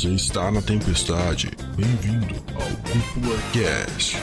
Você está na tempestade. Bem-vindo ao Cúpula Cast.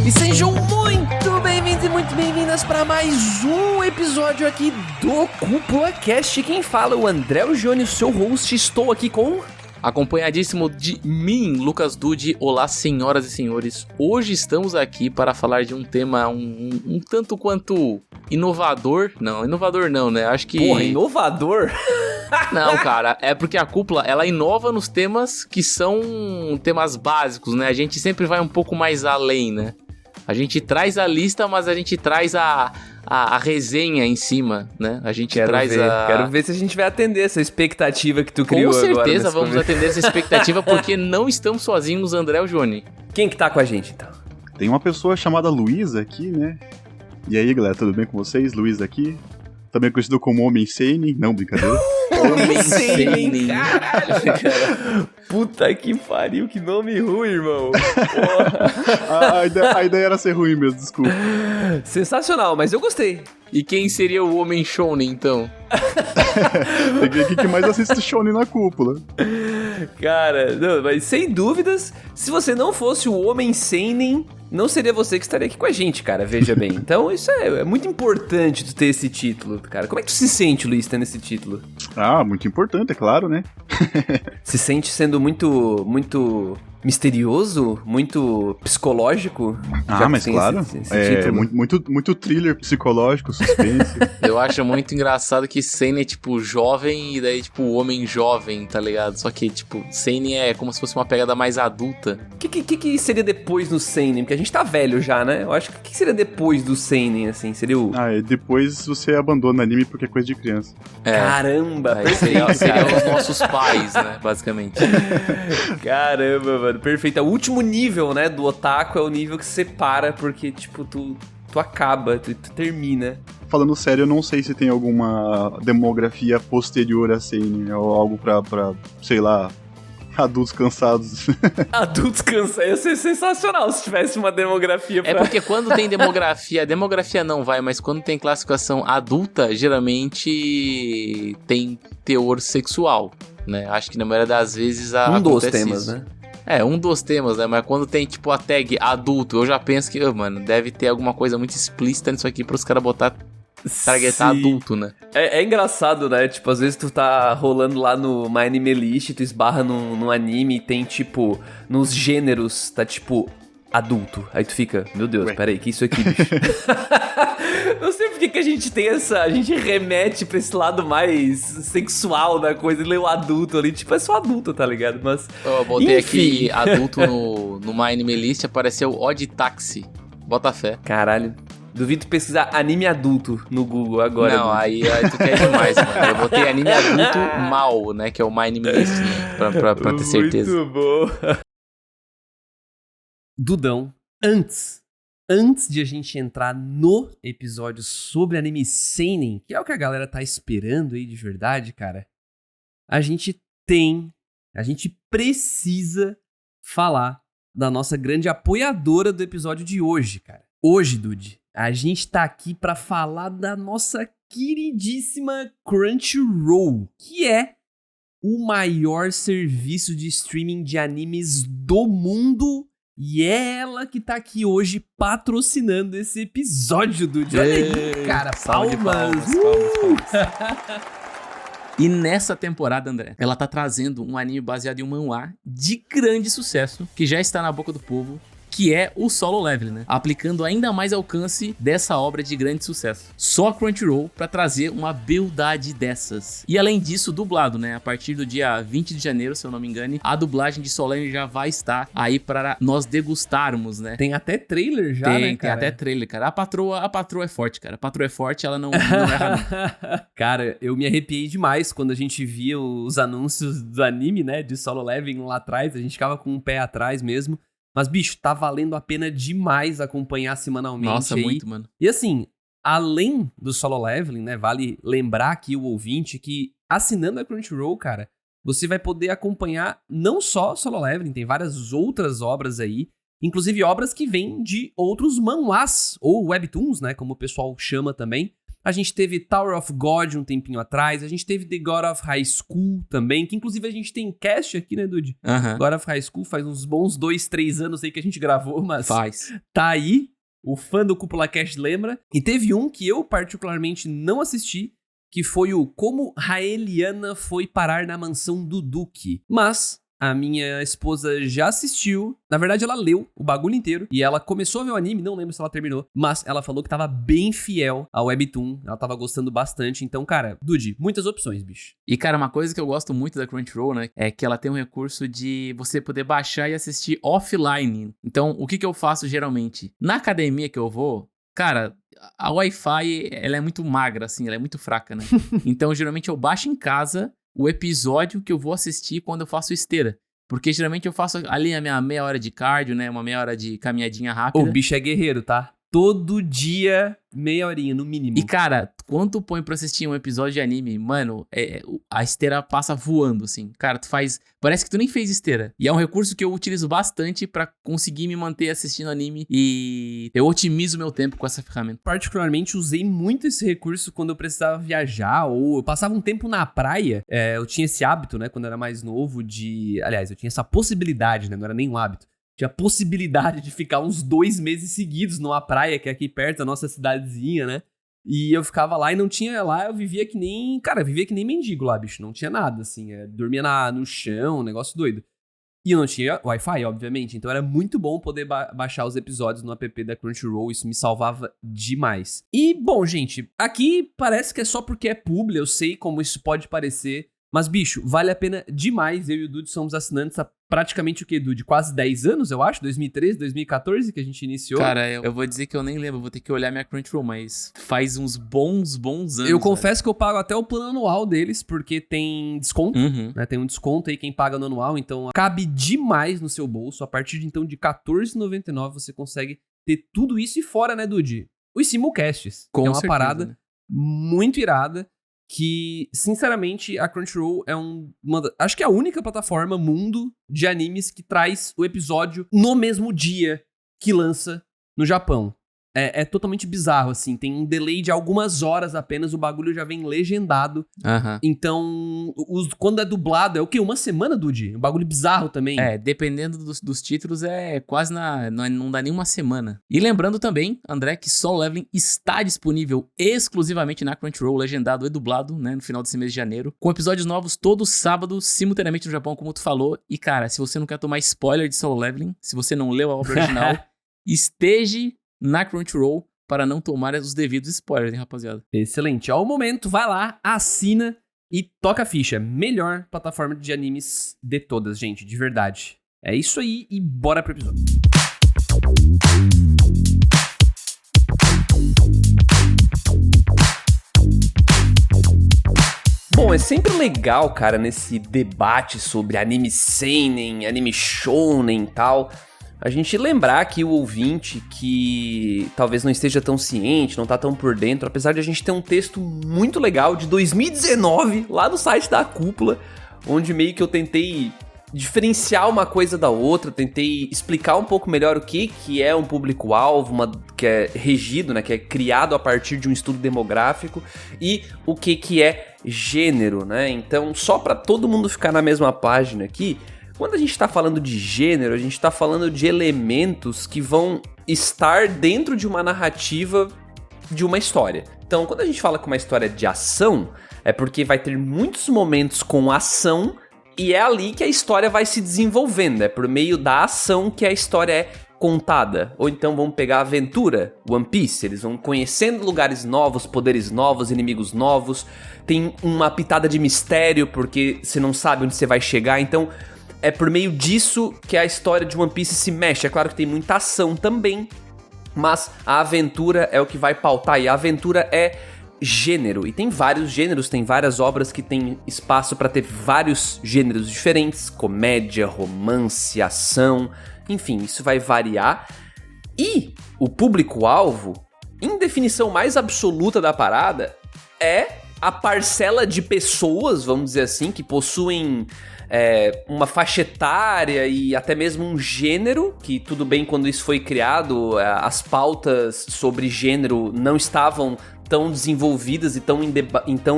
E sejam muito bem-vindos e muito bem-vindas para mais um episódio aqui do Cúpula Cast. Quem fala é o André Jônio, seu host. Estou aqui com... acompanhadíssimo de mim, Lucas Dude. Olá, senhoras e senhores. Hoje estamos aqui para falar de um tema um tanto quanto inovador. Não, inovador não, né? Acho que... Porra, inovador? Não, cara, é porque a Cúpula, ela inova nos temas que são temas básicos, né? A gente sempre vai um pouco mais além, né? A gente traz a lista, mas a gente traz a resenha em cima, né? A gente Quero ver se a gente vai atender essa expectativa que tu criou agora. Com certeza vamos atender essa expectativa, porque não estamos sozinhos, André e Johnny. Quem que tá com a gente, então? Tem uma pessoa chamada Luísa aqui, né? E aí, galera, tudo bem com vocês? Luísa aqui. Também conhecido como Homem Seinen. Não, brincadeira. Homem Seinen, caralho, cara. Puta que pariu, que nome ruim, irmão. a ideia era ser ruim mesmo, desculpa. Sensacional, mas eu gostei. E quem seria o Homem Shonen, então? Tem que ver quem que mais assiste Shonen na Cúpula. Cara, não, mas sem dúvidas, se você não fosse o Homem Seinen, não seria você que estaria aqui com a gente, cara, veja bem. Então isso é muito importante tu ter esse título, cara. Como é que tu se sente, Luiz, tendo esse título? Ah, muito importante, é claro, né? Se sente sendo muito misterioso, muito psicológico? Ah, mas claro, esse muito thriller psicológico, suspense. Eu acho muito engraçado que Seinen é tipo jovem e daí tipo homem jovem, tá ligado? Só que tipo, Seinen é como se fosse uma pegada mais adulta. O que seria depois do Seinen? Porque a gente tá velho já, né? Eu acho que o que seria depois do Seinen, assim? Seria o... Ah, e depois você abandona anime porque é coisa de criança. Caramba, aí seriam os nossos pais, né? Basicamente. Caramba, mano, perfeito. É o último nível, né, do otaku, é o nível que separa, porque, tipo, tu acaba, tu termina. Falando sério, eu não sei se tem alguma demografia posterior a Seinen, ou algo pra sei lá, adultos cansados. Adultos cansados, ia ser sensacional se tivesse uma demografia pra... É porque quando tem demografia não vai, mas quando tem classificação adulta, geralmente tem teor sexual, né? Acho que na maioria das vezes um dos acontece temas, isso. né? É, um dos temas, né? Mas quando tem, tipo, a tag adulto, eu já penso que, mano, deve ter alguma coisa muito explícita nisso aqui pros caras botar targetar adulto, né? É engraçado, né? Tipo, às vezes tu tá rolando lá no My Anime List, tu esbarra num anime e tem, tipo, nos gêneros, tá, tipo, adulto. Aí tu fica, meu Deus, peraí, que isso aqui, bicho? Não sei por que a gente tem a gente remete pra esse lado mais sexual da coisa e lê o adulto ali, tipo, é só adulto, tá ligado? Mas, eu botei enfim. aqui adulto no My Anime List, apareceu Odd Taxi. Bota fé. Caralho. Duvido pesquisar anime adulto no Google agora. Não, aí tu quer demais, mano. Eu botei anime adulto mal, né? Que é o My Anime List, né? Pra ter certeza. Muito bom. Dudão, antes de a gente entrar no episódio sobre anime seinen, que é o que a galera tá esperando aí de verdade, cara, a gente precisa falar da nossa grande apoiadora do episódio de hoje, cara. Hoje, Dude, a gente tá aqui pra falar da nossa queridíssima Crunchyroll, que é o maior serviço de streaming de animes do mundo. E é ela que tá aqui hoje patrocinando esse episódio, Dude. Olha aí, cara. Palmas. E nessa temporada, André, ela tá trazendo um anime baseado em um manhwa de grande sucesso, que já está na boca do povo, que é o Solo Leveling, né? Aplicando ainda mais alcance dessa obra de grande sucesso. Só a Crunchyroll pra trazer uma beldade dessas. E além disso, dublado, né? A partir do dia 20 de janeiro, se eu não me engane, a dublagem de Solo Leveling já vai estar aí para nós degustarmos, né? Tem até trailer já, né, cara? Tem até trailer, cara. A patroa é forte, cara. A patroa é forte, ela não erra não. Cara, eu me arrepiei demais quando a gente via os anúncios do anime, né? De Solo Leveling lá atrás. A gente ficava com um pé atrás mesmo. Mas, bicho, tá valendo a pena demais acompanhar semanalmente. Nossa, aí. muito, mano. E assim, além do Solo Leveling, né, vale lembrar aqui o ouvinte que assinando a Crunchyroll, cara, você vai poder acompanhar não só Solo Leveling, tem várias outras obras aí Inclusive obras que vêm de outros manhwas, ou webtoons, né, como o pessoal chama também. A gente teve Tower of God um tempinho atrás, a gente teve The God of High School também, que inclusive a gente tem cast aqui, né, Dude? God of High School faz uns bons 2-3 anos aí que a gente gravou, mas tá aí, o fã do Cúpula Cast lembra. E teve um que eu particularmente não assisti, que foi o Como Raeliana Foi Parar na Mansão do Duque. Mas a minha esposa já assistiu, na verdade ela leu o bagulho inteiro e ela começou a ver o anime, não lembro se ela terminou, mas ela falou que tava bem fiel ao webtoon, ela tava gostando bastante, então cara, Dude, muitas opções, bicho. E cara, uma coisa que eu gosto muito da Crunchyroll, né, é que ela tem um recurso de você poder baixar e assistir offline. Então, o que eu faço geralmente? Na academia que eu vou, cara, a Wi-Fi, ela é muito magra, assim, ela é muito fraca, né? Então, geralmente eu baixo em casa o episódio que eu vou assistir quando eu faço esteira. Porque geralmente eu faço ali a minha meia hora de cardio, né? Uma meia hora de caminhadinha rápida. O bicho é guerreiro, tá? Todo dia, meia horinha, no mínimo. E, cara, quando tu põe pra assistir um episódio de anime, mano, a esteira passa voando, assim. Cara, tu faz... Parece que tu nem fez esteira. E é um recurso que eu utilizo bastante pra conseguir me manter assistindo anime. E eu otimizo meu tempo com essa ferramenta. Particularmente, usei muito esse recurso quando eu precisava viajar. Ou eu passava um tempo na praia. Eu tinha esse hábito, né? Quando eu era mais novo de... Aliás, eu tinha essa possibilidade, né? Não era nem um hábito. Tinha a possibilidade de ficar uns 2 meses seguidos numa praia, que é aqui perto da nossa cidadezinha, né? E eu ficava lá e não tinha lá, eu vivia que nem... Cara, eu vivia que nem mendigo lá, bicho. Não tinha nada, assim. Dormia no chão, um negócio doido. E eu não tinha Wi-Fi, obviamente. Então era muito bom poder baixar os episódios no app da Crunchyroll. Isso me salvava demais. E, bom, gente, aqui parece que é só porque é publi. Eu sei como isso pode parecer. Mas, bicho, vale a pena demais. Eu e o Dude somos assinantes há praticamente o quê, Dude? Quase 10 anos, eu acho? 2013, 2014 que a gente iniciou. Cara, eu vou dizer que eu nem lembro. Vou ter que olhar minha Crunchyroll, mas faz uns bons anos. Eu confesso que eu pago até o plano anual deles, porque tem desconto, né? Tem um desconto aí quem paga no anual, então cabe demais no seu bolso. A partir de, então, de R$14,99 você consegue ter tudo isso e fora, né, Dude? Os simulcasts. Com é uma certeza, parada, né? muito irada. Que, sinceramente, a Crunchyroll é acho que é a única plataforma mundo de animes que traz o episódio no mesmo dia que lança no Japão. É totalmente bizarro, assim. Tem um delay de algumas horas apenas, o bagulho já vem legendado. Então, quando é dublado, é o quê? Uma semana, Dude? Um bagulho bizarro também. Dependendo dos títulos, é quase não dá nem uma semana. E lembrando também, André, que Solo Leveling está disponível exclusivamente na Crunchyroll, legendado e dublado, né, no final desse mês de janeiro, com episódios novos todos sábados, simultaneamente no Japão, como tu falou. E, cara, se você não quer tomar spoiler de Solo Leveling, se você não leu a obra original, esteja na Crunchyroll para não tomar os devidos spoilers, hein, rapaziada? Excelente. Ó, o momento, vai lá, assina e toca a ficha. Melhor plataforma de animes de todas, gente, de verdade. É isso aí e bora pro episódio. Bom, é sempre legal, cara, nesse debate sobre anime seinen, anime shounen e tal, a gente lembrar aqui o ouvinte que talvez não esteja tão ciente, não tá tão por dentro, apesar de a gente ter um texto muito legal de 2019 lá no site da Cúpula, onde meio que eu tentei diferenciar uma coisa da outra, tentei explicar um pouco melhor o que é um público-alvo, que é regido, né, que é criado a partir de um estudo demográfico, e o que é gênero, né? Então, só para todo mundo ficar na mesma página aqui, quando a gente está falando de gênero, a gente está falando de elementos que vão estar dentro de uma narrativa de uma história. Então, quando a gente fala que uma história é de ação, é porque vai ter muitos momentos com ação e é ali que a história vai se desenvolvendo. É por meio da ação que a história é contada. Ou então vamos pegar a aventura, One Piece. Eles vão conhecendo lugares novos, poderes novos, inimigos novos. Tem uma pitada de mistério, porque você não sabe onde você vai chegar. Então, é por meio disso que a história de One Piece se mexe. É claro que tem muita ação também, mas a aventura é o que vai pautar. E a aventura é gênero. E tem vários gêneros, tem várias obras que tem espaço para ter vários gêneros diferentes. Comédia, romance, ação, enfim, isso vai variar. E o público-alvo, em definição mais absoluta da parada, é a parcela de pessoas, vamos dizer assim, que possuem uma faixa etária e até mesmo um gênero, que tudo bem, quando isso foi criado, as pautas sobre gênero não estavam tão desenvolvidas e tão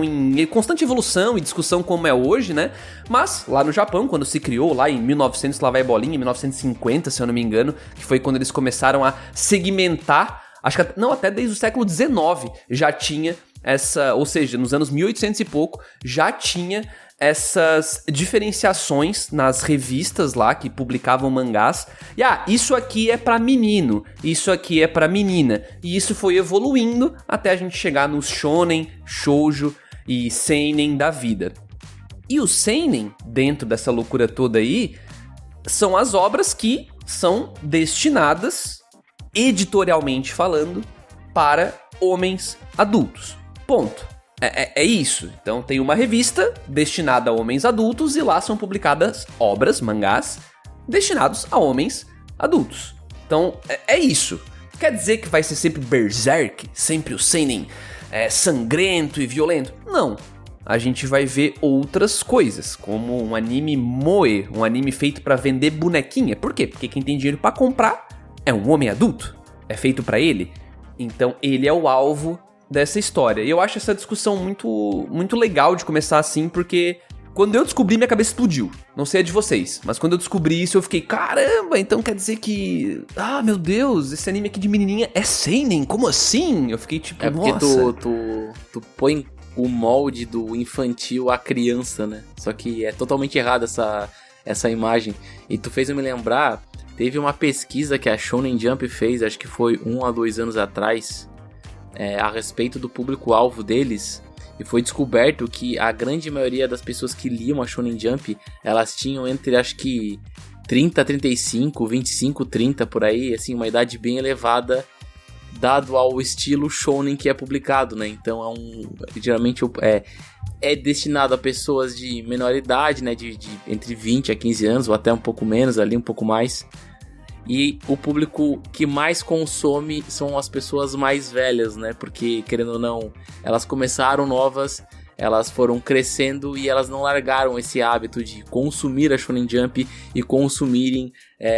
em constante evolução e discussão como é hoje, né? Mas lá no Japão, quando se criou, lá em 1900, lá vai bolinha, em 1950, se eu não me engano, que foi quando eles começaram a segmentar, acho que até desde o século XIX já tinha ou seja, nos anos 1800 e pouco, já tinha essas diferenciações nas revistas lá que publicavam mangás. E isso aqui é pra menino, isso aqui é pra menina. E isso foi evoluindo até a gente chegar nos shonen, shoujo e seinen da vida. E o seinen, dentro dessa loucura toda aí, são as obras que são destinadas, editorialmente falando, para homens adultos. Ponto. É isso. Então tem uma revista destinada a homens adultos e lá são publicadas obras, mangás, destinados a homens adultos. Então é isso. Quer dizer que vai ser sempre berserk? Sempre o seinen sangrento e violento? Não. A gente vai ver outras coisas, como um anime moe, um anime feito pra vender bonequinha. Por quê? Porque quem tem dinheiro pra comprar é um homem adulto. É feito pra ele. Então ele é o alvo dessa história. E eu acho essa discussão muito, muito legal de começar assim, porque quando eu descobri, minha cabeça explodiu. Não sei a de vocês, mas quando eu descobri isso, eu fiquei, caramba, então quer dizer que... meu Deus, esse anime aqui de menininha é seinen? Como assim? Eu fiquei tipo, porque nossa. tu põe o molde do infantil à criança, né? Só que é totalmente errada essa imagem. E tu fez eu me lembrar, teve uma pesquisa que a Shonen Jump fez, acho que foi 1 a 2 anos atrás, a respeito do público-alvo deles, e foi descoberto que a grande maioria das pessoas que liam a Shonen Jump, elas tinham entre, acho que 30, 35, 25, 30, por aí, assim, uma idade bem elevada, dado ao estilo shonen que é publicado, né? Então geralmente é destinado a pessoas de menor idade, né? De entre 20 a 15 anos, ou até um pouco menos, ali um pouco mais. E o público que mais consome são as pessoas mais velhas, né? Porque, querendo ou não, elas começaram novas, elas foram crescendo e elas não largaram esse hábito de consumir a Shonen Jump e consumirem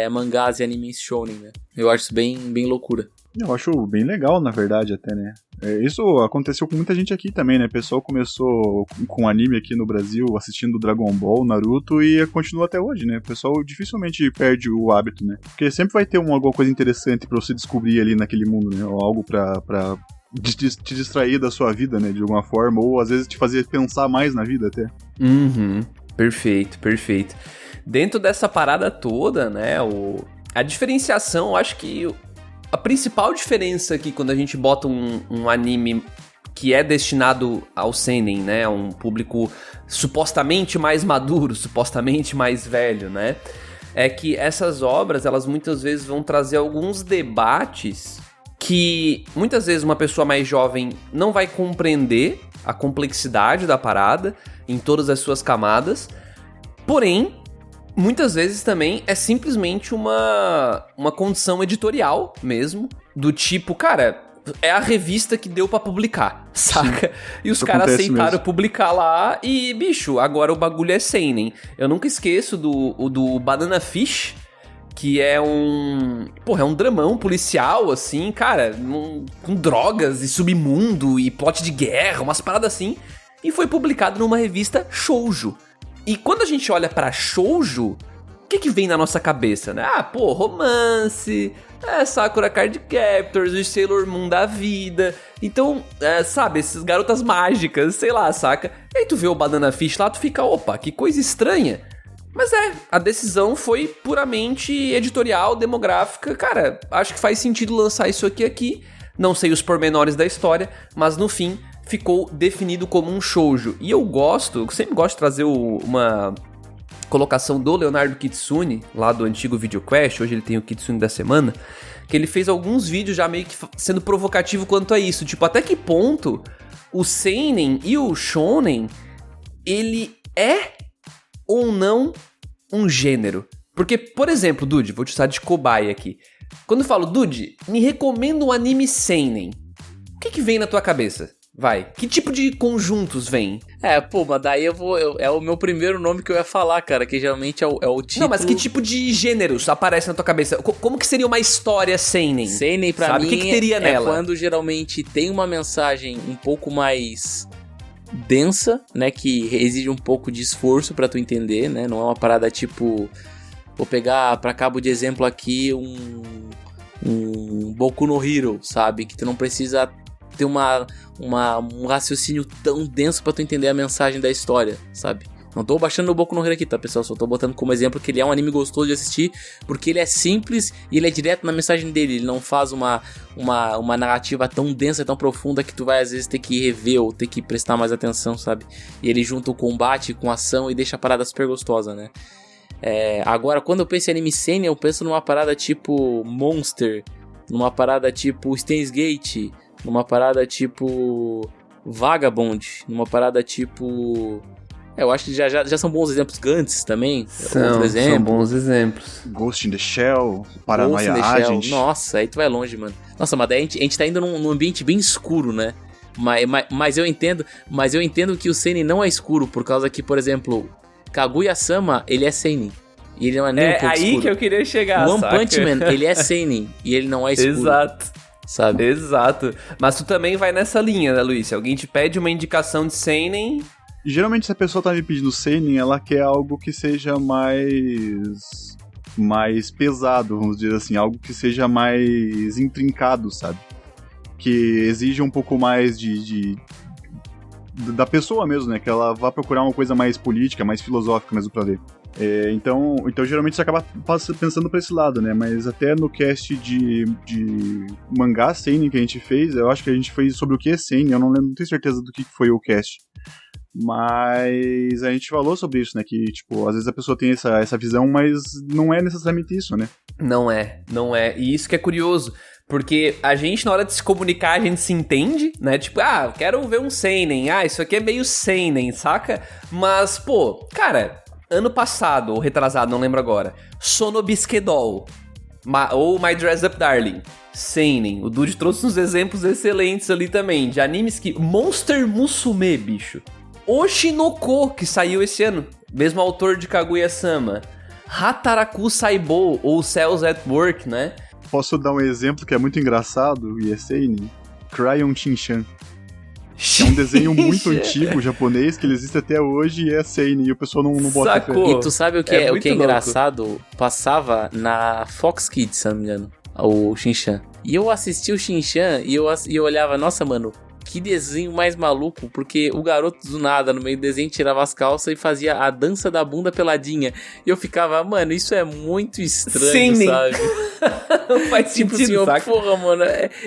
mangás e animes shonen, né? Eu acho isso bem, bem loucura. Eu acho bem legal, na verdade, até, né? Isso aconteceu com muita gente aqui também, né? O pessoal começou com anime aqui no Brasil, assistindo Dragon Ball, Naruto, e continua até hoje, né? O pessoal dificilmente perde o hábito, né? Porque sempre vai ter alguma coisa interessante pra você descobrir ali naquele mundo, né? Ou algo pra te distrair da sua vida, né? De alguma forma, ou às vezes te fazer pensar mais na vida até. Perfeito, perfeito. Dentro dessa parada toda, né? A diferenciação, eu acho que... A principal diferença aqui, quando a gente bota um anime que é destinado ao seinen, né, a um público supostamente mais maduro, supostamente mais velho, né, é que essas obras, elas muitas vezes vão trazer alguns debates que muitas vezes uma pessoa mais jovem não vai compreender a complexidade da parada em todas as suas camadas, porém... Muitas vezes também é simplesmente uma condição editorial mesmo, do tipo, cara, é a revista que deu pra publicar, saca? Sim, e os caras aceitaram mesmo publicar lá e, bicho, agora o bagulho é seinen. Eu nunca esqueço do Banana Fish, que é um dramão policial, assim, cara, com drogas e submundo e plot de guerra, umas paradas assim, e foi publicado numa revista shoujo. E quando a gente olha pra shoujo, o que vem na nossa cabeça, né? Romance, Sakura Card Captors, o Sailor Moon da vida. Então, sabe, essas garotas mágicas, sei lá, saca? E aí tu vê o Banana Fish lá, tu fica, opa, que coisa estranha. Mas a decisão foi puramente editorial, demográfica. Cara, acho que faz sentido lançar isso aqui. Não sei os pormenores da história, mas no fim... ficou definido como um shoujo. E eu sempre gosto de trazer uma colocação do Leonardo Kitsune, lá do antigo VideoQuest, hoje ele tem o Kitsune da semana, que ele fez alguns vídeos já meio que sendo provocativo quanto a isso. Tipo, até que ponto o seinen e o shonen, ele é ou não um gênero? Porque, por exemplo, Dude, vou te usar de cobaia aqui. Quando eu falo, Dude, me recomenda um anime seinen, o que vem na tua cabeça? Vai. Que tipo de conjuntos vem? Mas daí é o meu primeiro nome que eu ia falar, cara, que geralmente é o título... Não, mas que tipo de gêneros aparece na tua cabeça? Como que seria uma história seinen? Seinen, pra mim, o que teria nela? Quando geralmente tem uma mensagem um pouco mais densa, né, que exige um pouco de esforço pra tu entender, né, não é uma parada tipo... Vou pegar pra cabo de exemplo aqui um Boku no Hero, sabe? Que tu não precisa ter um raciocínio tão denso pra tu entender a mensagem da história, sabe? Não tô baixando o Boku no Hero aqui, tá, pessoal? Só tô botando como exemplo que ele é um anime gostoso de assistir, porque ele é simples e ele é direto na mensagem dele. Ele não faz uma narrativa tão densa, tão profunda que tu vai às vezes ter que rever ou ter que prestar mais atenção, sabe? E ele junta o combate com a ação e deixa a parada super gostosa, né? Agora, quando eu penso em anime seinen, eu penso numa parada tipo Monster, numa parada tipo Steins Gate, numa parada tipo Vagabond, numa parada tipo... eu acho que já são bons exemplos. Gantz também, outro exemplo. São bons exemplos. Ghost in the Shell, Paranoia Agent. Nossa, aí tu vai longe, mano. Nossa, mas daí a gente tá indo num ambiente bem escuro, né? Mas eu entendo que o seinen não é escuro, por causa que, por exemplo... Kaguya-sama, ele é seinen. E ele não é nem um pouco aí escuro. Que eu queria chegar, One Punch Man, ele é seinen. E ele não é escuro. Exato. Sabe? Exato. Mas tu também vai nessa linha, né, Luiz? Se alguém te pede uma indicação de seinen... Geralmente, se a pessoa tá me pedindo seinen, ela quer algo que seja mais pesado, vamos dizer assim. Algo que seja mais intrincado, sabe? Que exija um pouco mais da pessoa mesmo, né? Que ela vá procurar uma coisa mais política, mais filosófica mesmo pra ver. Então geralmente você acaba pensando pra esse lado, né? Mas até no cast de mangá seinen que a gente fez, eu acho que a gente fez sobre o que é seinen, eu não tenho certeza do que foi o cast. Mas a gente falou sobre isso, né? Que, tipo, às vezes a pessoa tem essa visão, mas não é necessariamente isso, né? Não é. E isso que é curioso. Porque a gente, na hora de se comunicar, a gente se entende, né? Tipo, quero ver um seinen. Isso aqui é meio seinen, saca? Mas, pô, cara, ano passado, ou retrasado, não lembro agora, Sonobisquedol, ou My Dress Up Darling, seinen. O Dude trouxe uns exemplos excelentes ali também, de animes que... Monster Musume, bicho. Oshinoko, que saiu esse ano, mesmo autor de Kaguya-sama. Hataraku Saibou, ou Cells at Work, né? Posso dar um exemplo que é muito engraçado e é seinen? Crayon Shinchan. É um desenho muito antigo, japonês, que ele existe até hoje e é seinen, e o pessoal não bota fé. E tu sabe o que é engraçado? louco. Passava na Fox Kids, se não me engano, o Shinchan. E eu assisti o Shinchan e eu olhava, nossa, mano, que desenho mais maluco, porque o garoto do nada, no meio do desenho, tirava as calças e fazia a dança da bunda peladinha. E eu ficava, mano, isso é muito estranho, Sim, sabe? Não faz sentido, saca? Porra, mano,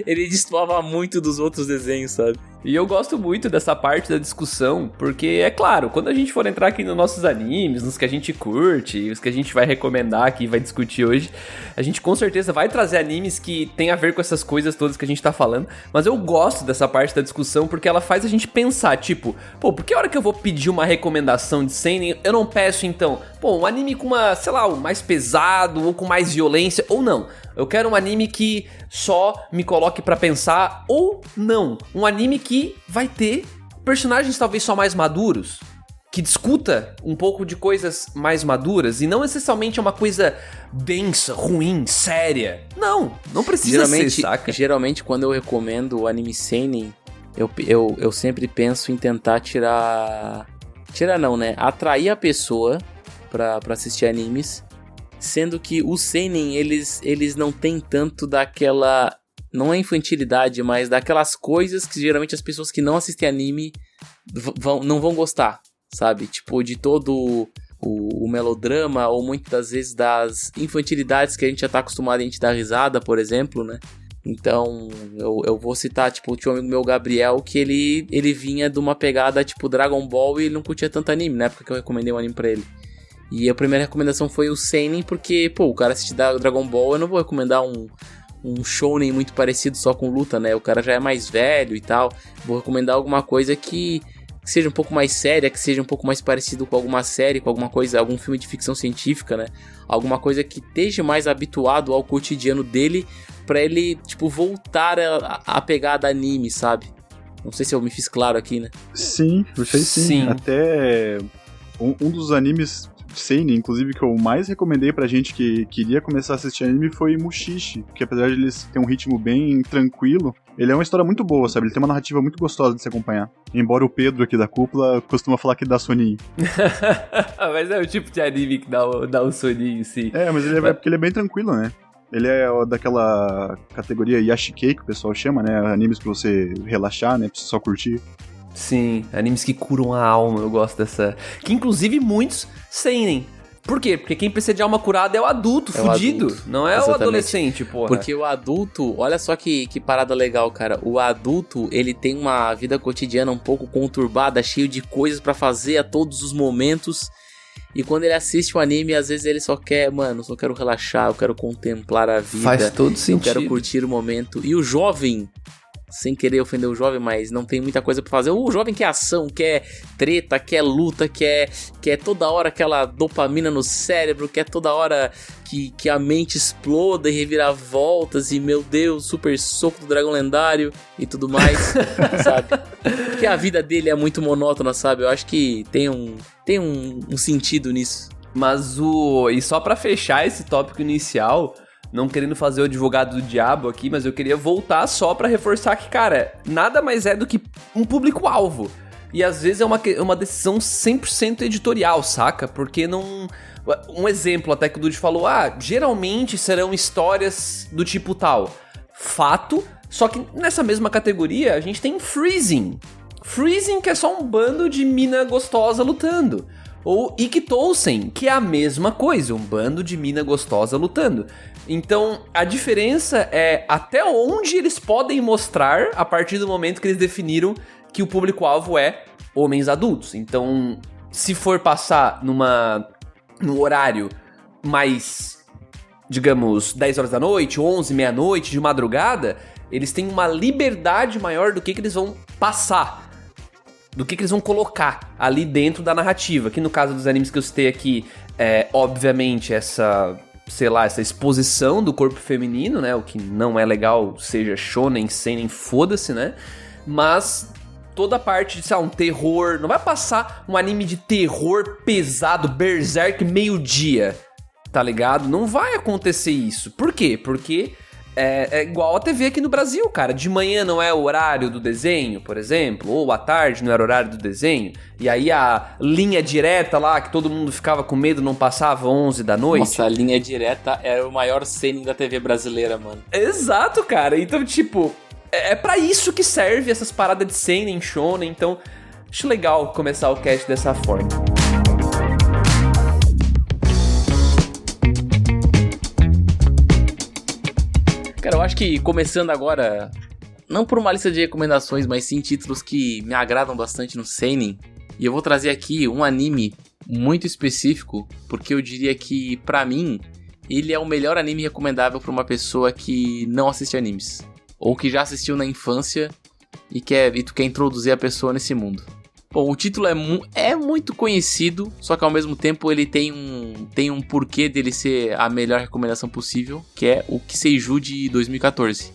ele destoava muito dos outros desenhos, sabe? E eu gosto muito dessa parte da discussão, porque, é claro, quando a gente for entrar aqui nos nossos animes, nos que a gente curte, os que a gente vai recomendar aqui, vai discutir hoje, a gente com certeza vai trazer animes que tem a ver com essas coisas todas que a gente tá falando, mas eu gosto dessa parte da discussão porque ela faz a gente pensar, tipo, pô, por que a hora que eu vou pedir uma recomendação de seinen, eu não peço, então, pô, um anime com uma, sei lá, mais pesado, ou com mais violência, ou não. Eu quero um anime que só me coloque pra pensar, ou não. Um anime que vai ter personagens talvez só mais maduros, que discuta um pouco de coisas mais maduras, e não necessariamente uma coisa densa, ruim, séria. Não precisa ser, saca? Geralmente, quando eu recomendo o anime seinen, eu sempre penso em tentar atrair a pessoa pra assistir animes. Sendo que o seinen, eles não tem tanto daquela... Não é infantilidade, mas daquelas coisas que geralmente as pessoas que não assistem anime não vão gostar, sabe? Tipo, de todo o melodrama, ou muitas das vezes das infantilidades que a gente já tá acostumado a gente dar risada, por exemplo, né? Então, eu vou citar, tipo, tinha um amigo meu, Gabriel, que ele vinha de uma pegada, tipo, Dragon Ball, e ele não curtia tanto anime, na época que eu recomendei um anime pra ele. E a primeira recomendação foi o seinen, porque, pô, o cara assiste Dragon Ball, eu não vou recomendar um shounen muito parecido só com luta, né? O cara já é mais velho e tal. Vou recomendar alguma coisa que seja um pouco mais séria, que seja um pouco mais parecido com alguma série, com alguma coisa, algum filme de ficção científica, né? Alguma coisa que esteja mais habituado ao cotidiano dele, pra ele, tipo, voltar a pegada anime, sabe? Não sei se eu me fiz claro aqui, né? Sim, você sim. Sim. Até um dos animes seinen, inclusive, que eu mais recomendei pra gente que queria começar a assistir anime foi Mushishi, que apesar de eles ter um ritmo bem tranquilo, ele é uma história muito boa, sabe? Ele tem uma narrativa muito gostosa de se acompanhar. Embora o Pedro aqui da cúpula costuma falar que dá soninho. Mas é o tipo de anime que dá um soninho, sim. É, mas ele é porque ele é bem tranquilo, né? Ele é daquela categoria Yashikei, que o pessoal chama, né? Animes pra você relaxar, né? Pra você só curtir. Sim, animes que curam a alma, eu gosto dessa. Que inclusive muitos seinen. Por quê? Porque quem precisa de alma curada é o adulto, fudido. Não é Exatamente. o adolescente, porra. Porque o adulto, olha só que parada legal, cara. O adulto, ele tem uma vida cotidiana um pouco conturbada, cheio de coisas pra fazer a todos os momentos. E quando ele assiste o anime, às vezes ele só quer, só quero relaxar, eu quero contemplar a vida. Faz todo sentido. Eu quero curtir o momento. E o jovem, sem querer ofender o jovem, mas não tem muita coisa pra fazer. O jovem quer ação, quer treta, quer luta, quer toda hora aquela dopamina no cérebro, quer toda hora que a mente exploda e reviravoltas e, meu Deus, super soco do dragão lendário e tudo mais, sabe? Porque a vida dele é muito monótona, sabe? Eu acho que tem um sentido nisso. Mas e só pra fechar esse tópico inicial, não querendo fazer o advogado do diabo aqui, mas eu queria voltar só pra reforçar que, cara, nada mais é do que um público-alvo. E às vezes é uma decisão 100% editorial, saca? Porque não... Um exemplo até que o Dude falou, geralmente serão histórias do tipo tal. Fato, só que nessa mesma categoria a gente tem Freezing. Freezing que é só um bando de mina gostosa lutando. Ou Ikitousen, que é a mesma coisa, um bando de mina gostosa lutando. Então, a diferença é até onde eles podem mostrar a partir do momento que eles definiram que o público-alvo é homens adultos. Então, se for passar num horário mais, digamos, 10 horas da noite, 11, meia-noite, de madrugada, eles têm uma liberdade maior do que eles vão passar, do que eles vão colocar ali dentro da narrativa. Que no caso dos animes que eu citei aqui, obviamente, essa exposição do corpo feminino, né? O que não é legal, seja shonen, seinen, foda-se, né? Mas toda a parte de, um terror... Não vai passar um anime de terror pesado, berserk, meio-dia, tá ligado? Não vai acontecer isso. Por quê? Porque é igual a TV aqui no Brasil, cara. De manhã não é o horário do desenho, por exemplo, ou à tarde não era o horário do desenho. E aí a linha direta lá, que todo mundo ficava com medo, não passava 11 da noite. Nossa, a linha direta era o maior seinen da TV brasileira, mano. Exato, cara. Então, tipo, é pra isso que serve essas paradas de seinen, shonen. Então, acho legal começar o cast dessa forma. Cara, eu acho que começando agora, não por uma lista de recomendações, mas sim títulos que me agradam bastante no seinen. E eu vou trazer aqui um anime muito específico, porque eu diria que, pra mim, ele é o melhor anime recomendável pra uma pessoa que não assiste animes. Ou que já assistiu na infância e tu quer introduzir a pessoa nesse mundo. Bom, o título é muito conhecido, só que ao mesmo tempo ele tem um porquê dele ser a melhor recomendação possível, que é o Kiseiju de 2014.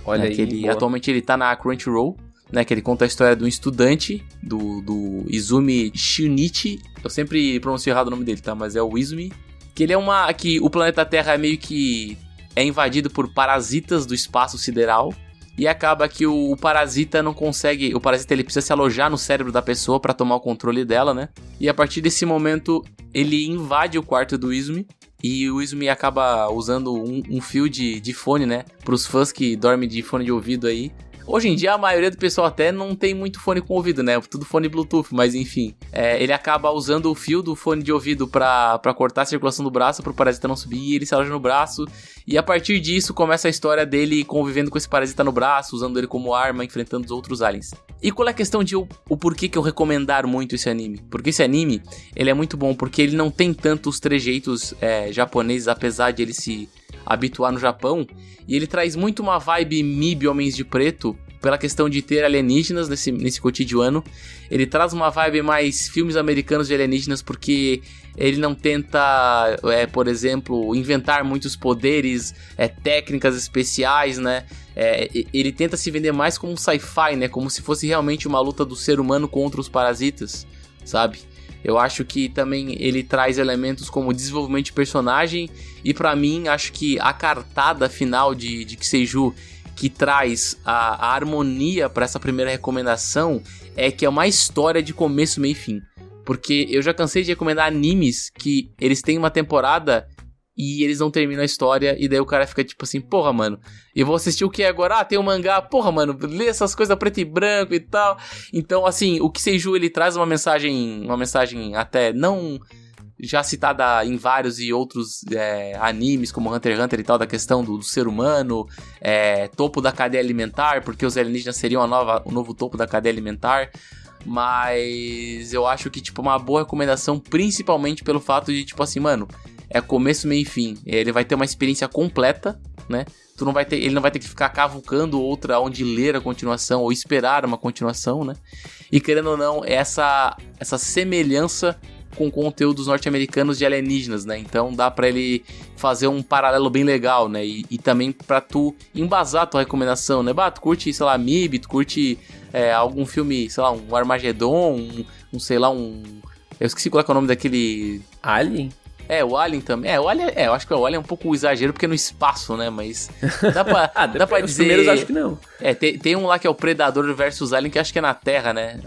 Olha né, aí, que ele, atualmente ele tá na Crunchyroll, né, que ele conta a história de um estudante, do Izumi Shunichi. Eu sempre pronuncio errado o nome dele, tá? Mas é o Izumi. Que ele que o planeta Terra é meio que invadido por parasitas do espaço sideral. E acaba que o parasita não consegue... O parasita ele precisa se alojar no cérebro da pessoa pra tomar o controle dela, né? E a partir desse momento, ele invade o quarto do Izumi. E o Izumi acaba usando um fio de fone, né? Pros fãs que dormem de fone de ouvido aí. Hoje em dia, a maioria do pessoal até não tem muito fone com ouvido, né? Tudo fone Bluetooth, mas enfim. Ele acaba usando o fio do fone de ouvido pra cortar a circulação do braço, pro parasita não subir, e ele se aloja no braço. E a partir disso, começa a história dele convivendo com esse parasita no braço, usando ele como arma, enfrentando os outros aliens. E qual é a questão de o porquê que eu recomendar muito esse anime? Porque esse anime, ele é muito bom, porque ele não tem tantos trejeitos japoneses, apesar de ele se habituar no Japão, e ele traz muito uma vibe MIB Homens de Preto pela questão de ter alienígenas nesse cotidiano. Ele traz uma vibe mais filmes americanos de alienígenas, porque ele não tenta, por exemplo, inventar muitos poderes, técnicas especiais, né? Ele tenta se vender mais como um sci-fi, né? Como se fosse realmente uma luta do ser humano contra os parasitas, sabe? Eu acho que também ele traz elementos como desenvolvimento de personagem. E pra mim, acho que a cartada final de Kiseiju, que traz a harmonia pra essa primeira recomendação, é que é uma história de começo, meio e fim. Porque eu já cansei de recomendar animes que eles têm uma temporada e eles não terminam a história, e daí o cara fica tipo assim, porra, mano, eu vou assistir o que agora? Ah, tem um mangá, porra, mano, lê essas coisas preto e branco e tal. Então, assim, o Kiseiju, ele traz uma mensagem até não já citada em vários e outros animes, como Hunter x Hunter e tal, da questão do ser humano, topo da cadeia alimentar, porque os alienígenas seriam o novo topo da cadeia alimentar. Mas eu acho que, tipo, uma boa recomendação, principalmente pelo fato de, tipo assim, mano, é começo, meio e fim. Ele vai ter uma experiência completa, né? Ele não vai ter que ficar cavucando outra onde ler a continuação ou esperar uma continuação, né? E querendo ou não, essa semelhança com conteúdos norte-americanos de alienígenas, né? Então dá pra ele fazer um paralelo bem legal, né? E também pra tu embasar a tua recomendação, né? Tu curte, sei lá, MIB, tu curte algum filme, sei lá, um Armagedon, sei lá, eu esqueci qual é o nome daquele... Alien? O Alien também. O Alien, eu acho que o Alien é um pouco exagero porque é no espaço, né? Mas dá pra dizer... Os primeiros acho que não. Tem um lá que é o Predador versus Alien, que acho que é na Terra, né?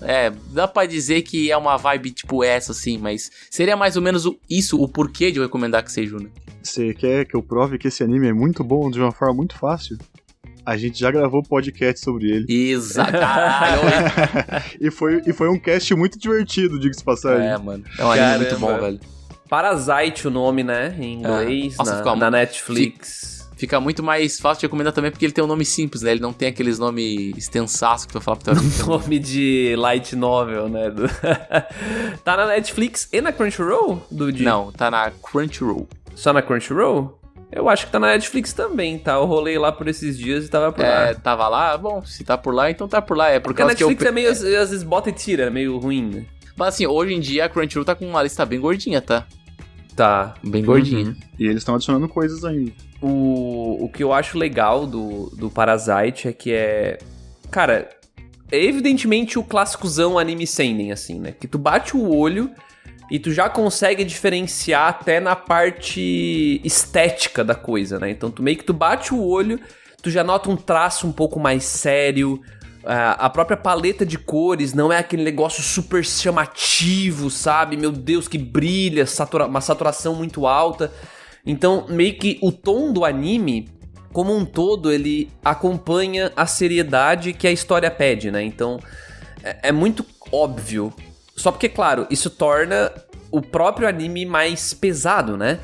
Dá pra dizer que é uma vibe tipo essa, assim, mas seria mais ou menos o porquê de eu recomendar Kiseiju, né? Você quer que eu prove que esse anime é muito bom de uma forma muito fácil? A gente já gravou podcast sobre ele. Exato. E foi um cast muito divertido, diga-se de passagem. Mano. É um anime muito bom, velho. Parasite o nome, né? Em inglês, na Netflix. Fica muito mais fácil de recomendar também porque ele tem um nome simples, né? Ele não tem aqueles nomes extensaços que tu vai falar pro teu nome de light novel, né? Tá na Netflix e na Crunchyroll, Dude? Não, tá na Crunchyroll. Só na Crunchyroll? Eu acho que tá na Netflix também, tá? Eu rolei lá por esses dias e tava por lá. Tava lá? Bom, se tá por lá, então tá por lá. Porque a Netflix é meio, às vezes, bota e tira, é meio ruim, né? Mas assim, hoje em dia a Crunchyroll tá com uma lista bem gordinha, tá? Tá. Bem gordinha. E eles estão adicionando coisas ainda. O que eu acho legal do Parasite é que cara, é evidentemente o clássicozão anime seinen, assim, né? Que tu bate o olho e tu já consegue diferenciar até na parte estética da coisa, né? Então tu meio que tu bate o olho, tu já nota um traço um pouco mais sério. A própria paleta de cores não é aquele negócio super chamativo, sabe? Meu Deus, que brilha, uma saturação muito alta. Então, meio que o tom do anime, como um todo, ele acompanha a seriedade que a história pede, né? Então, é muito óbvio. Só porque, claro, isso torna o próprio anime mais pesado, né?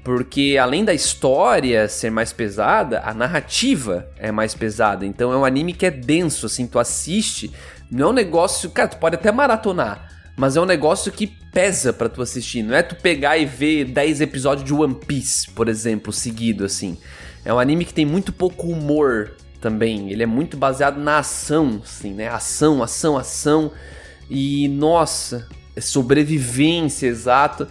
Porque além da história ser mais pesada, a narrativa é mais pesada. Então é um anime que é denso, assim, tu assiste, não é um negócio... Cara, tu pode até maratonar, mas é um negócio que pesa pra tu assistir. Não é tu pegar e ver 10 episódios de One Piece, por exemplo, seguido, assim. É um anime que tem muito pouco humor também. Ele é muito baseado na ação, assim, né? Ação. E, nossa, sobrevivência, exato.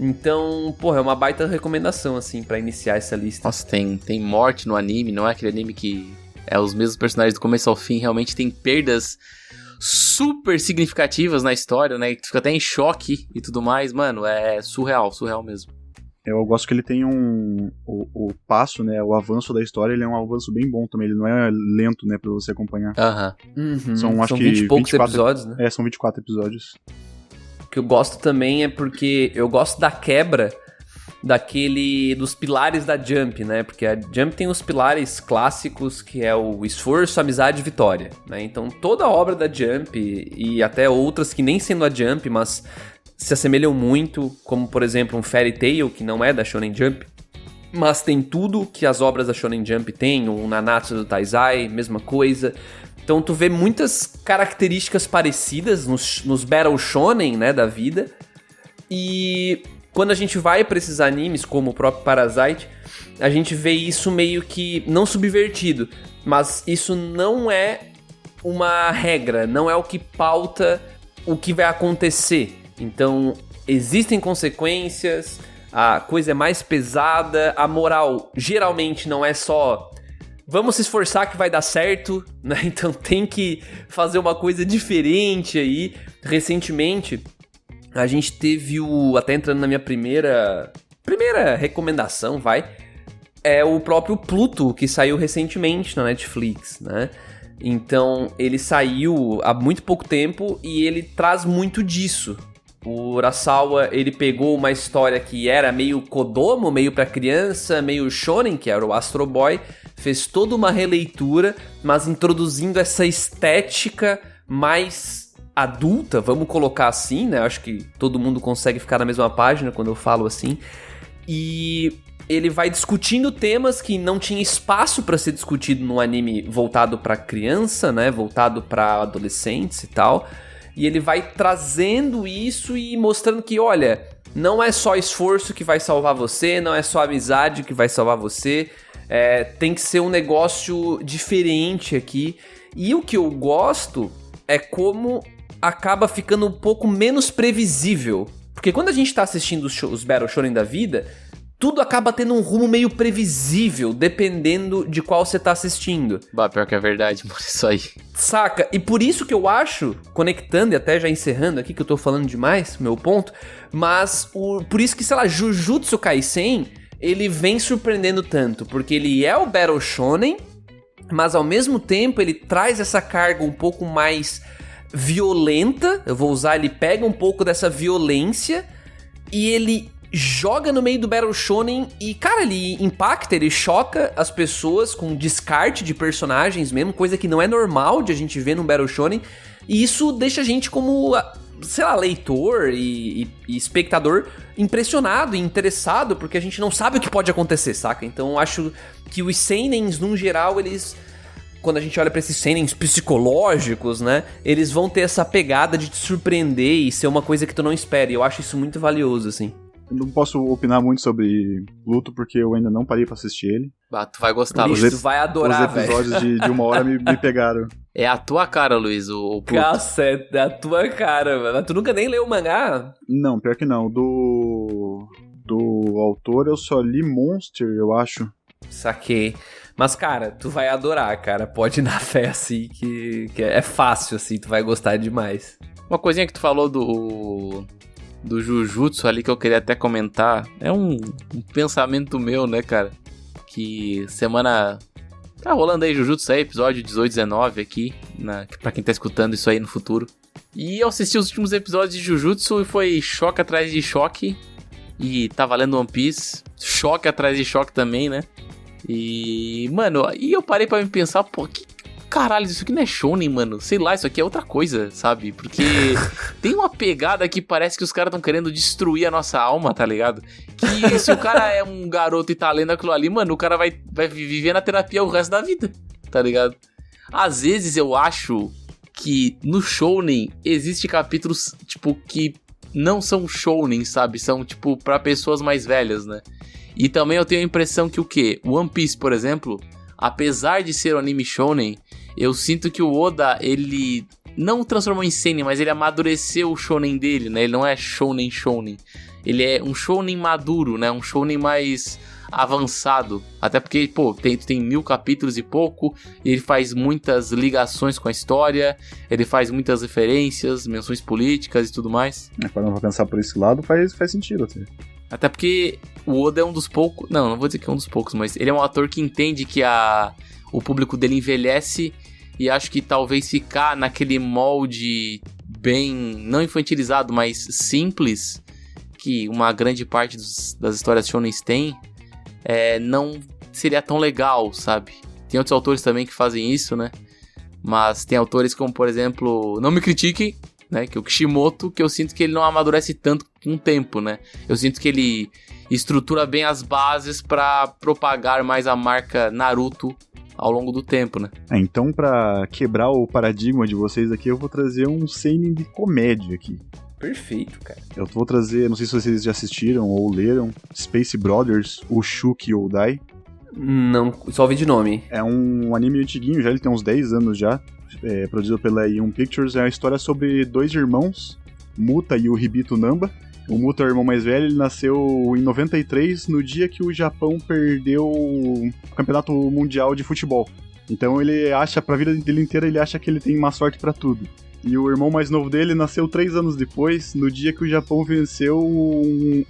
Então, porra, é uma baita recomendação, assim, pra iniciar essa lista. Nossa, tem morte no anime, não é aquele anime que é os mesmos personagens do começo ao fim, realmente tem perdas super significativas na história, né, que tu fica até em choque e tudo mais, mano, é surreal mesmo. Eu gosto que ele tem o passo, né, o avanço da história, ele é um avanço bem bom também, ele não é lento, né, pra você acompanhar. São, acho que 20 e poucos episódios, né? São 24 episódios. O que eu gosto também é porque eu gosto da quebra dos pilares da Jump, né? Porque a Jump tem os pilares clássicos, que é o esforço, amizade e vitória, né? Então toda a obra da Jump, e até outras que nem sendo a Jump, mas se assemelham muito, como por exemplo um Fairy Tail, que não é da Shonen Jump, mas tem tudo que as obras da Shonen Jump têm, o Nanatsu do Taizai, mesma coisa. Então tu vê muitas características parecidas nos Battle Shonen, né, da vida. E quando a gente vai pra esses animes, como o próprio Parasite, a gente vê isso meio que não subvertido, mas isso não é uma regra, não é o que pauta o que vai acontecer. Então, existem consequências, a coisa é mais pesada, a moral geralmente não é só vamos se esforçar que vai dar certo, né? Então tem que fazer uma coisa diferente aí. Recentemente, a gente teve até entrando na minha primeira recomendação, é o próprio Pluto, que saiu recentemente na Netflix, né? Então, ele saiu há muito pouco tempo e ele traz muito disso. O Urasawa, ele pegou uma história que era meio Kodomo, meio pra criança, meio shonen, que era o Astro Boy, fez toda uma releitura, mas introduzindo essa estética mais adulta, vamos colocar assim, né? Acho que todo mundo consegue ficar na mesma página quando eu falo assim. E ele vai discutindo temas que não tinha espaço pra ser discutido num anime voltado pra criança, né? Voltado pra adolescentes e tal. E ele vai trazendo isso e mostrando que, olha, não é só esforço que vai salvar você, não é só amizade que vai salvar você, tem que ser um negócio diferente aqui. E o que eu gosto é como acaba ficando um pouco menos previsível. Porque quando a gente tá assistindo os Battle Shonen da vida, tudo acaba tendo um rumo meio previsível, dependendo de qual você tá assistindo. Bah, pior que é verdade, mano, isso aí. Saca? E por isso que eu acho, conectando e até já encerrando aqui, que eu tô falando demais, meu ponto, mas por isso que, sei lá, Jujutsu Kaisen, ele vem surpreendendo tanto, porque ele é o Battle Shonen, mas ao mesmo tempo ele traz essa carga um pouco mais violenta, ele pega um pouco dessa violência e ele joga no meio do Battle Shonen e, cara, ele impacta, ele choca as pessoas com descarte de personagens mesmo, coisa que não é normal de a gente ver num Battle Shonen, e isso deixa a gente como, sei lá, leitor e espectador impressionado e interessado, porque a gente não sabe o que pode acontecer, saca? Então eu acho que os seinens, num geral, eles, quando a gente olha pra esses seinens psicológicos, né, eles vão ter essa pegada de te surpreender e ser uma coisa que tu não espera, e eu acho isso muito valioso, assim. Eu não posso opinar muito sobre Pluto, porque eu ainda não parei pra assistir ele. Bah, tu vai gostar, Luiz. Luiz. Tu vai adorar, velho. Os episódios de uma hora me pegaram. É a tua cara, Luiz, o Pluto. Nossa, é a tua cara, mano. Tu nunca nem leu o mangá? Não, pior que não. Do autor eu só li Monster, eu acho. Saquei. Mas, cara, tu vai adorar, cara. Pode ir na fé, assim, que é fácil, assim. Tu vai gostar demais. Uma coisinha que tu falou do Jujutsu ali que eu queria até comentar, é um pensamento meu, né, cara, que semana tá rolando aí Jujutsu aí, episódio 18, 19 aqui, pra quem tá escutando isso aí no futuro, e eu assisti os últimos episódios de Jujutsu e foi choque atrás de choque, e tá valendo One Piece, choque atrás de choque também, né, e, mano, e eu parei pra me pensar, pô, que caralho, isso aqui não é shonen, mano. Sei lá, isso aqui é outra coisa, sabe? Porque tem uma pegada que parece que os caras estão querendo destruir a nossa alma, tá ligado? Que se o cara é um garoto e tá lendo aquilo ali, mano, o cara vai viver na terapia o resto da vida, tá ligado? Às vezes eu acho que no shonen existe capítulos, tipo, que não são shonen, sabe? São, tipo, pra pessoas mais velhas, né? E também eu tenho a impressão que o quê? One Piece, por exemplo, apesar de ser um anime shonen, eu sinto que o Oda, ele não o transformou em seinen, mas ele amadureceu o shonen dele, né? Ele não é shonen. Ele é um shonen maduro, né? Um shonen mais avançado. Até porque, pô, tem 1000 capítulos e pouco, e ele faz muitas ligações com a história, ele faz muitas referências, menções políticas e tudo mais. Para pensar por esse lado, faz sentido, assim. Até porque o Oda é um dos poucos... Não vou dizer que é um dos poucos, mas ele é um ator que entende que o público dele envelhece, e acho que talvez ficar naquele molde bem, não infantilizado, mas simples, que uma grande parte das histórias shonen tem, não seria tão legal, sabe? Tem outros autores também que fazem isso, né? Mas tem autores como, por exemplo, não me critiquem, né? Que é o Kishimoto, que eu sinto que ele não amadurece tanto com o tempo, né? Eu sinto que ele estrutura bem as bases pra propagar mais a marca Naruto ao longo do tempo, né? Então, pra quebrar o paradigma de vocês aqui, eu vou trazer um seinen de comédia aqui. Perfeito, cara. Eu vou trazer, não sei se vocês já assistiram ou leram, Space Brothers, Ushuki Oudai. Não, só ouvi de nome. É um anime antiguinho, já ele tem uns 10 anos já, produzido pela A1 Pictures. É uma história sobre dois irmãos, Muta e o Hibito Namba. O Muta é o irmão mais velho, ele nasceu em 93, no dia que o Japão perdeu o campeonato mundial de futebol. Então ele acha, pra vida dele inteira, ele acha que ele tem má sorte pra tudo. E o irmão mais novo dele nasceu 3 anos depois, no dia que o Japão venceu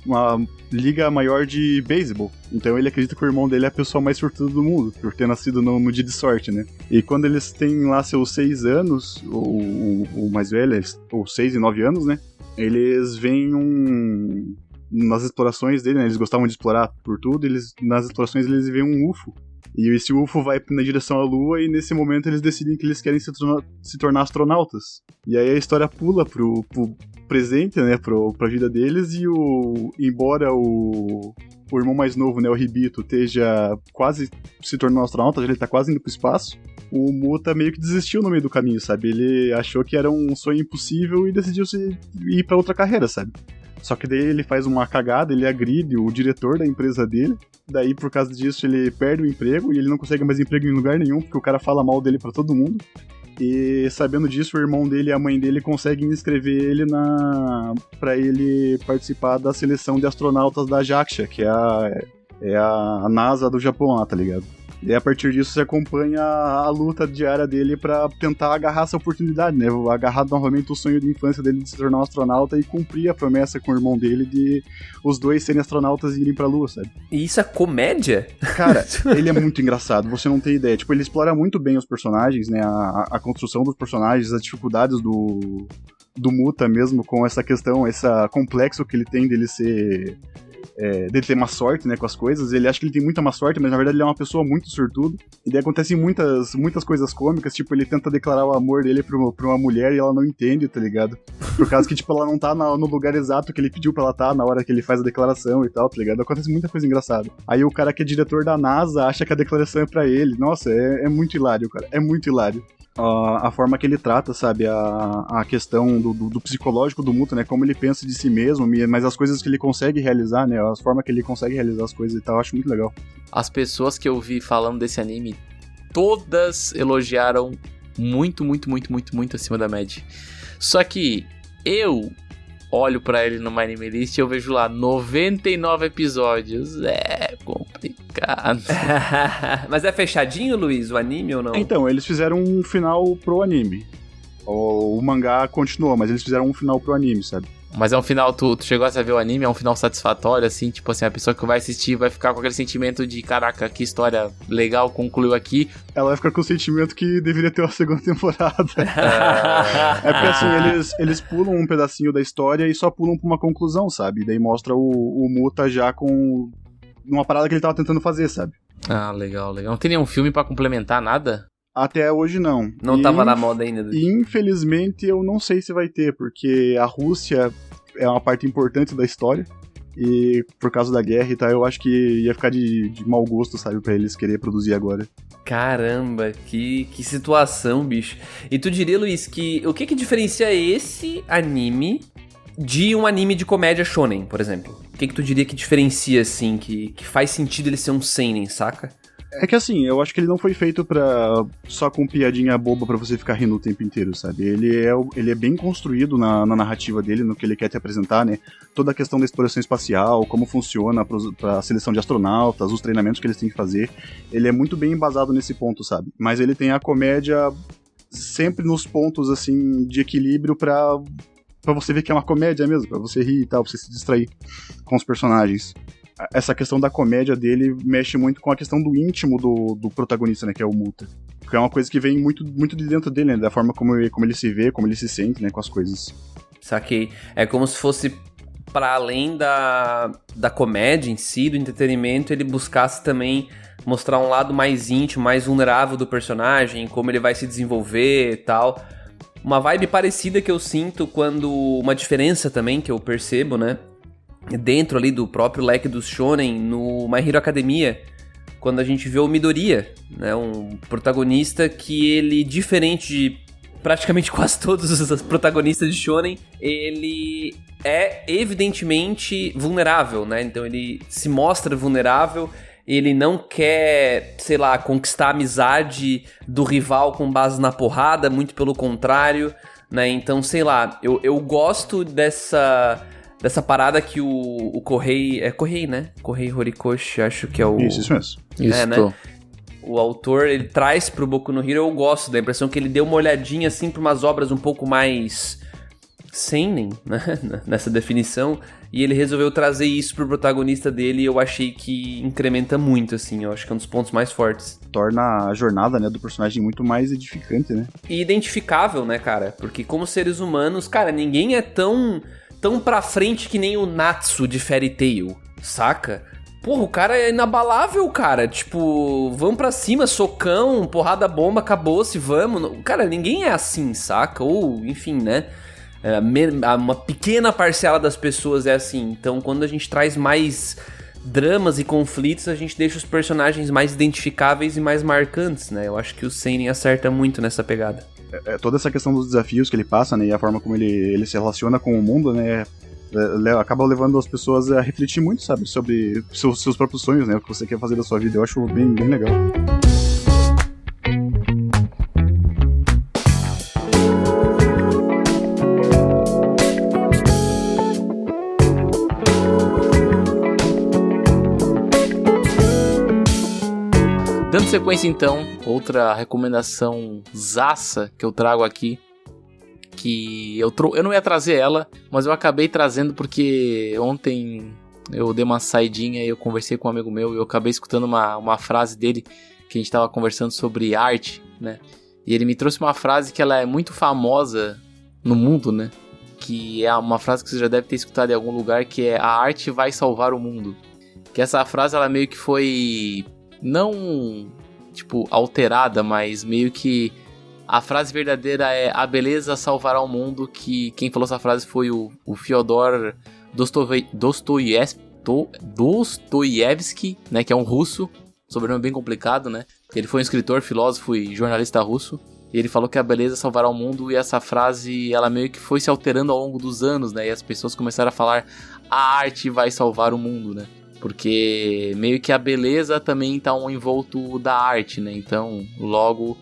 uma liga maior de beisebol. Então ele acredita que o irmão dele é a pessoa mais sortuda do mundo, por ter nascido no dia de sorte, né? E quando eles têm lá seus 6 anos, o mais velho, ou 6 e 9 anos, né? Eles veem nas explorações dele, né? Eles gostavam de explorar por tudo, nas explorações eles veem um UFO. E esse UFO vai na direção à Lua e nesse momento eles decidem que eles querem se tornar astronautas. E aí a história pula pro presente, né, pra vida deles, e embora o irmão mais novo, né, o Hibito, esteja quase se tornando astronauta, ele tá quase indo pro espaço, o Muta meio que desistiu no meio do caminho, sabe? Ele achou que era um sonho impossível e decidiu ir pra outra carreira, sabe? Só que daí ele faz uma cagada, ele agride o diretor da empresa dele. Daí, por causa disso, ele perde o emprego e ele não consegue mais emprego em lugar nenhum, porque o cara fala mal dele pra todo mundo. E sabendo disso, o irmão dele e a mãe dele conseguem inscrever ele pra ele participar da seleção de astronautas da JAXA, que é a NASA do Japão lá, tá ligado? E a partir disso você acompanha a luta diária dele pra tentar agarrar essa oportunidade, né? Agarrar novamente o sonho de infância dele de se tornar um astronauta e cumprir a promessa com o irmão dele de os dois serem astronautas e irem pra Lua, sabe? E isso é comédia? Cara, ele é muito engraçado, você não tem ideia. Tipo, ele explora muito bem os personagens, né? A construção dos personagens, as dificuldades do Muta mesmo, com essa questão, esse complexo que ele tem dele ser... dele ter má sorte, né, com as coisas. Ele acha que ele tem muita má sorte, mas na verdade ele é uma pessoa muito sortuda. E daí acontecem muitas coisas cômicas, tipo, ele tenta declarar o amor dele pra uma mulher e ela não entende, tá ligado? Por causa que, tipo, ela não tá no lugar exato que ele pediu pra ela tá, na hora que ele faz a declaração e tal, tá ligado? Acontece muita coisa engraçada. Aí o cara que é diretor da NASA acha que a declaração é pra ele. Nossa, é muito hilário, cara. É muito hilário. A forma que ele trata, sabe, a questão do psicológico do Muta, né, como ele pensa de si mesmo, mas as coisas que ele consegue realizar, né, as formas que ele consegue realizar as coisas e tal, eu acho muito legal. As pessoas que eu vi falando desse anime, todas elogiaram muito acima da média. Só que eu olho pra ele no My Anime List e eu vejo lá 99 episódios. É complicado. Mas é fechadinho, Luiz, o anime ou não? Então, eles fizeram um final pro anime. O mangá continuou, mas eles fizeram um final pro anime, sabe? Mas é um final, tu chegou a ver o anime, é um final satisfatório, assim, tipo assim, a pessoa que vai assistir vai ficar com aquele sentimento de, caraca, que história legal, concluiu aqui. Ela vai ficar com o sentimento que deveria ter uma segunda temporada. É porque assim, eles pulam um pedacinho da história e só pulam pra uma conclusão, sabe? E daí mostra o Muta já com uma parada que ele tava tentando fazer, sabe? Ah, legal. Não tem nenhum filme pra complementar, nada? Até hoje não. Não tava na moda ainda. Infelizmente eu não sei se vai ter, porque a Rússia é uma parte importante da história. E por causa da guerra e tal, eu acho que ia ficar de mau gosto, sabe, pra eles querer produzir agora. Caramba, que situação, bicho. E tu diria, Luiz, que o que diferencia esse anime de um anime de comédia shonen, por exemplo? O que tu diria que diferencia, assim, que faz sentido ele ser um seinen, saca? É que assim, eu acho que ele não foi feito só com piadinha boba pra você ficar rindo o tempo inteiro, sabe? Ele é bem construído na narrativa dele, no que ele quer te apresentar, né? Toda a questão da exploração espacial, como funciona pra seleção de astronautas, os treinamentos que eles têm que fazer. Ele é muito bem embasado nesse ponto, sabe? Mas ele tem a comédia sempre nos pontos, assim, de equilíbrio pra você ver que é uma comédia mesmo, pra você rir e tal, pra você se distrair com os personagens. Essa questão da comédia dele mexe muito com a questão do íntimo do protagonista, né, que é o Muta. Porque é uma coisa que vem muito de dentro dele, né, da forma como ele se vê, como ele se sente, né, com as coisas. Saquei. É como se fosse, para além da comédia em si, do entretenimento, ele buscasse também mostrar um lado mais íntimo, mais vulnerável do personagem, como ele vai se desenvolver e tal. Uma vibe parecida que eu sinto quando... Uma diferença também que eu percebo, né, dentro ali do próprio leque dos shonen, no My Hero Academia, quando a gente vê o Midoriya, né, um protagonista que ele, diferente de praticamente quase todos os protagonistas de shonen, ele é evidentemente vulnerável, né, então ele se mostra vulnerável ele não quer, sei lá, conquistar a amizade do rival com base na porrada, muito pelo contrário, né? Então, sei lá, eu gosto dessa parada que o Kohei... É Kohei, né? Kohei Horikoshi, acho que é o... Isso mesmo. Isso, né? O autor, ele traz pro Boku no Hero, eu gosto da impressão que ele deu uma olhadinha, assim, pra umas obras um pouco mais seinen, né? Nessa definição, e ele resolveu trazer isso pro protagonista dele, e eu achei que incrementa muito, assim, eu acho que é um dos pontos mais fortes. Torna a jornada, né, do personagem muito mais edificante, né? E identificável, né, cara? Porque como seres humanos, cara, ninguém é tão pra frente que nem o Natsu de Fairy Tail, saca? Porra, o cara é inabalável, cara. Tipo, vamos pra cima, socão, porrada bomba, acabou-se, vamos. Cara, ninguém é assim, saca? Ou, enfim, né? Uma pequena parcela das pessoas é assim. Então, quando a gente traz mais dramas e conflitos, a gente deixa os personagens mais identificáveis e mais marcantes, né? Eu acho que o Seinen acerta muito nessa pegada. Toda essa questão dos desafios que ele passa, né, e a forma como ele se relaciona com o mundo, né, acaba levando as pessoas a refletir muito, sabe, sobre seus próprios sonhos, né, o que você quer fazer da sua vida. Eu acho bem legal. Dando sequência então, outra recomendação zaça que eu trago aqui, que eu não ia trazer ela, mas eu acabei trazendo porque ontem eu dei uma saidinha e eu conversei com um amigo meu e eu acabei escutando uma frase dele, que a gente tava conversando sobre arte, né? E ele me trouxe uma frase que ela é muito famosa no mundo, né? Que é uma frase que você já deve ter escutado em algum lugar, que é: a arte vai salvar o mundo. Que essa frase, ela meio que foi... não, tipo, alterada, mas meio que a frase verdadeira é: a beleza salvará o mundo, que quem falou essa frase foi o Fyodor Dostoiévski, né, que é um russo, sobrenome bem complicado, né, ele foi um escritor, filósofo e jornalista russo, e ele falou que a beleza salvará o mundo, e essa frase, ela meio que foi se alterando ao longo dos anos, né, e as pessoas começaram a falar: a arte vai salvar o mundo, né. Porque meio que a beleza também está um envolto da arte, né? Então, logo,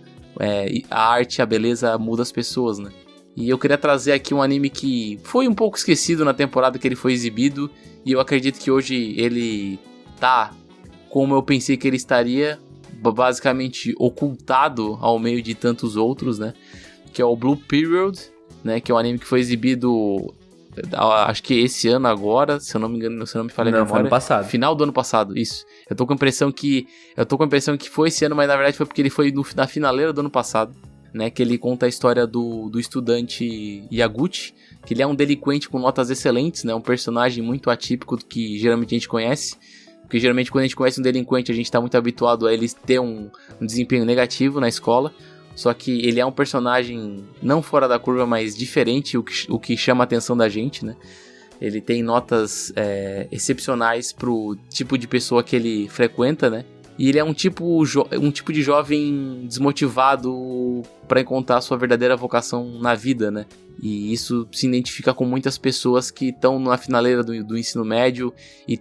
a arte e a beleza mudam as pessoas, né? E eu queria trazer aqui um anime que foi um pouco esquecido na temporada que ele foi exibido. E eu acredito que hoje ele tá como eu pensei que ele estaria, basicamente ocultado ao meio de tantos outros, né? Que é o Blue Period, né? Que é um anime que foi exibido... acho que esse ano agora, se eu não me engano, se eu não me falei a memória, foi ano passado. Final do ano passado, isso. Eu tô com a impressão que foi esse ano, mas na verdade foi porque ele foi na finaleira do ano passado, né, que ele conta a história do estudante Yaguchi, que ele é um delinquente com notas excelentes, né, um personagem muito atípico do que geralmente a gente conhece, porque geralmente quando a gente conhece um delinquente, a gente tá muito habituado a ele ter um desempenho negativo na escola. Só que ele é um personagem não fora da curva, mas diferente, o que chama a atenção da gente, né? Ele tem notas excepcionais pro tipo de pessoa que ele frequenta, né? E ele é um tipo de jovem desmotivado para encontrar sua verdadeira vocação na vida, né? E isso se identifica com muitas pessoas que estão na finaleira do ensino médio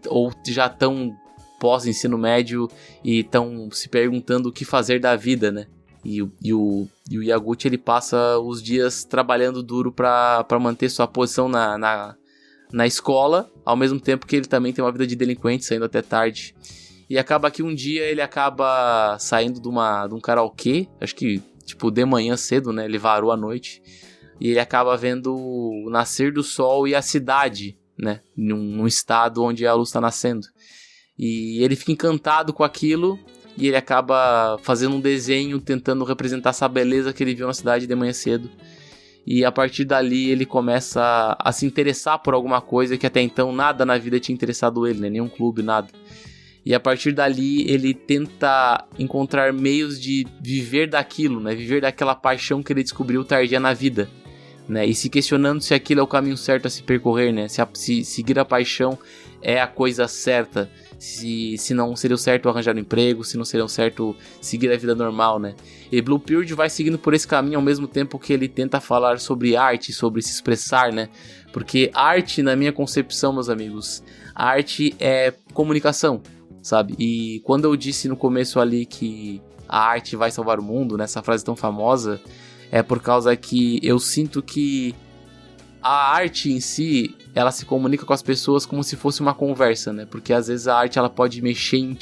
ou já estão pós-ensino médio e estão se perguntando o que fazer da vida, né? E o Yaguchi, ele passa os dias trabalhando duro para manter sua posição na escola, ao mesmo tempo que ele também tem uma vida de delinquente, saindo até tarde. E acaba que um dia ele acaba saindo de um karaokê, acho que tipo de manhã cedo, né? Ele varou à noite. E ele acaba vendo o nascer do sol e a cidade, né? Num estado onde a luz está nascendo. E ele fica encantado com aquilo. E ele acaba fazendo um desenho tentando representar essa beleza que ele viu na cidade de manhã cedo. E a partir dali ele começa a se interessar por alguma coisa que até então nada na vida tinha interessado ele, né? Nenhum clube, nada. E a partir dali ele tenta encontrar meios de viver daquilo, né? Viver daquela paixão que ele descobriu tardia na vida, né? E se questionando se aquilo é o caminho certo a se percorrer, né? Se seguir a paixão é a coisa certa. Se não seria o certo arranjar um emprego, se não seria o certo seguir a vida normal, né? E Blue Period vai seguindo por esse caminho ao mesmo tempo que ele tenta falar sobre arte, sobre se expressar, né? Porque arte, na minha concepção, meus amigos, a arte é comunicação. sabe? E quando eu disse no começo ali que a arte vai salvar o mundo, nessa frase tão famosa, é por causa que eu sinto que a arte em si, ela se comunica com as pessoas como se fosse uma conversa, né? Porque às vezes a arte ela pode mexer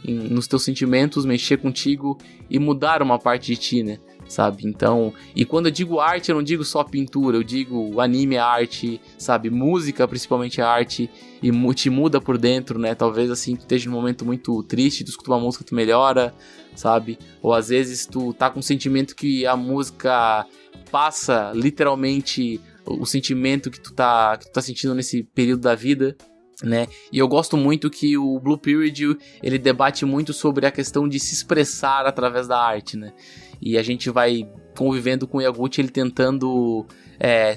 nos teus sentimentos, mexer contigo e mudar uma parte de ti, né? Sabe? Então, e quando eu digo arte, eu não digo só pintura, eu digo anime é arte, sabe? Música principalmente é arte e te muda por dentro, né? Talvez assim, tu esteja num momento muito triste, tu escuta uma música, tu melhora, sabe? Ou às vezes tu tá com um sentimento que a música passa literalmente o sentimento que tu tá sentindo nesse período da vida, né? E eu gosto muito que o Blue Period, ele debate muito sobre a questão de se expressar através da arte, né? E a gente vai convivendo com o Yaguchi, ele tentando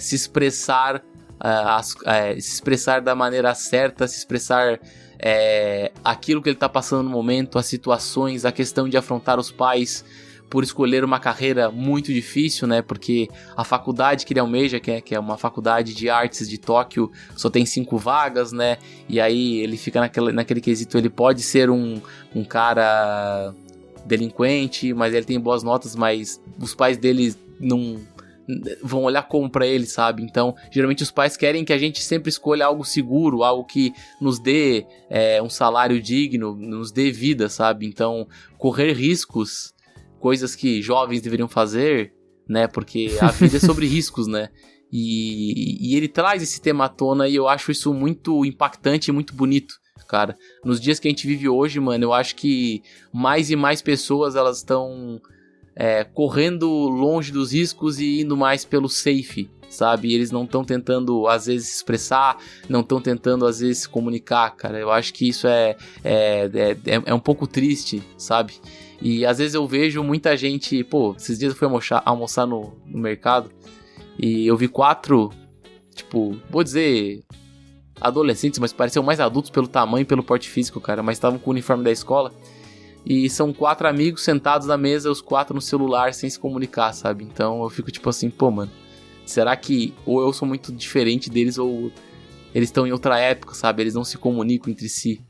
se expressar da maneira certa, se expressar aquilo que ele tá passando no momento, as situações, a questão de afrontar os pais por escolher uma carreira muito difícil, né? Porque a faculdade que ele almeja, que é uma faculdade de artes de Tóquio, só tem 5 vagas, né? E aí ele fica naquele quesito, ele pode ser um cara delinquente, mas ele tem boas notas, mas os pais dele não vão olhar como pra ele, sabe? Então, geralmente os pais querem que a gente sempre escolha algo seguro, algo que nos dê um salário digno, nos dê vida, sabe? Então, correr riscos, coisas que jovens deveriam fazer, né? Porque a vida é sobre riscos, né? E ele traz esse tema à tona e eu acho isso muito impactante e muito bonito, cara. Nos dias que a gente vive hoje, mano, eu acho que mais e mais pessoas, elas estão correndo longe dos riscos e indo mais pelo safe, sabe? E eles não estão tentando, às vezes, se expressar, não estão tentando, às vezes, se comunicar, cara. Eu acho que isso é um pouco triste, sabe? E às vezes eu vejo muita gente... Pô, esses dias eu fui almoçar no mercado e eu vi 4, tipo, vou dizer adolescentes, mas pareciam mais adultos pelo tamanho e pelo porte físico, cara. Mas estavam com o uniforme da escola. E são 4 amigos sentados na mesa, os 4 no celular, sem se comunicar, sabe? Então eu fico tipo assim, pô, mano, será que ou eu sou muito diferente deles ou eles estão em outra época, sabe? Eles não se comunicam entre si.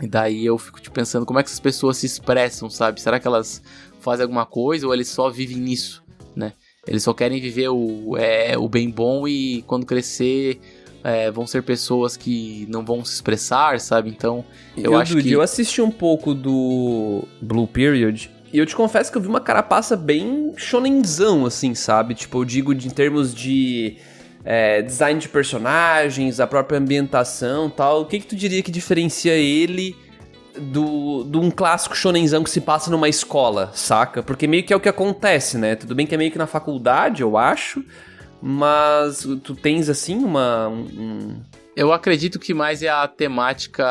E daí eu fico tipo, pensando como é que essas pessoas se expressam, sabe? Será que elas fazem alguma coisa ou eles só vivem nisso, né? Eles só querem viver o bem bom e quando crescer vão ser pessoas que não vão se expressar, sabe? Então eu acho que... Eu assisti um pouco do Blue Period e eu te confesso que eu vi uma carapaça bem shonenzão, assim, sabe? Tipo, eu digo em termos de... design de personagens, a própria ambientação e tal. O que tu diria que diferencia ele de um clássico shonenzão que se passa numa escola, saca? Porque meio que é o que acontece, né? Tudo bem que é meio que na faculdade, eu acho, mas tu tens, assim, Eu acredito que mais é a temática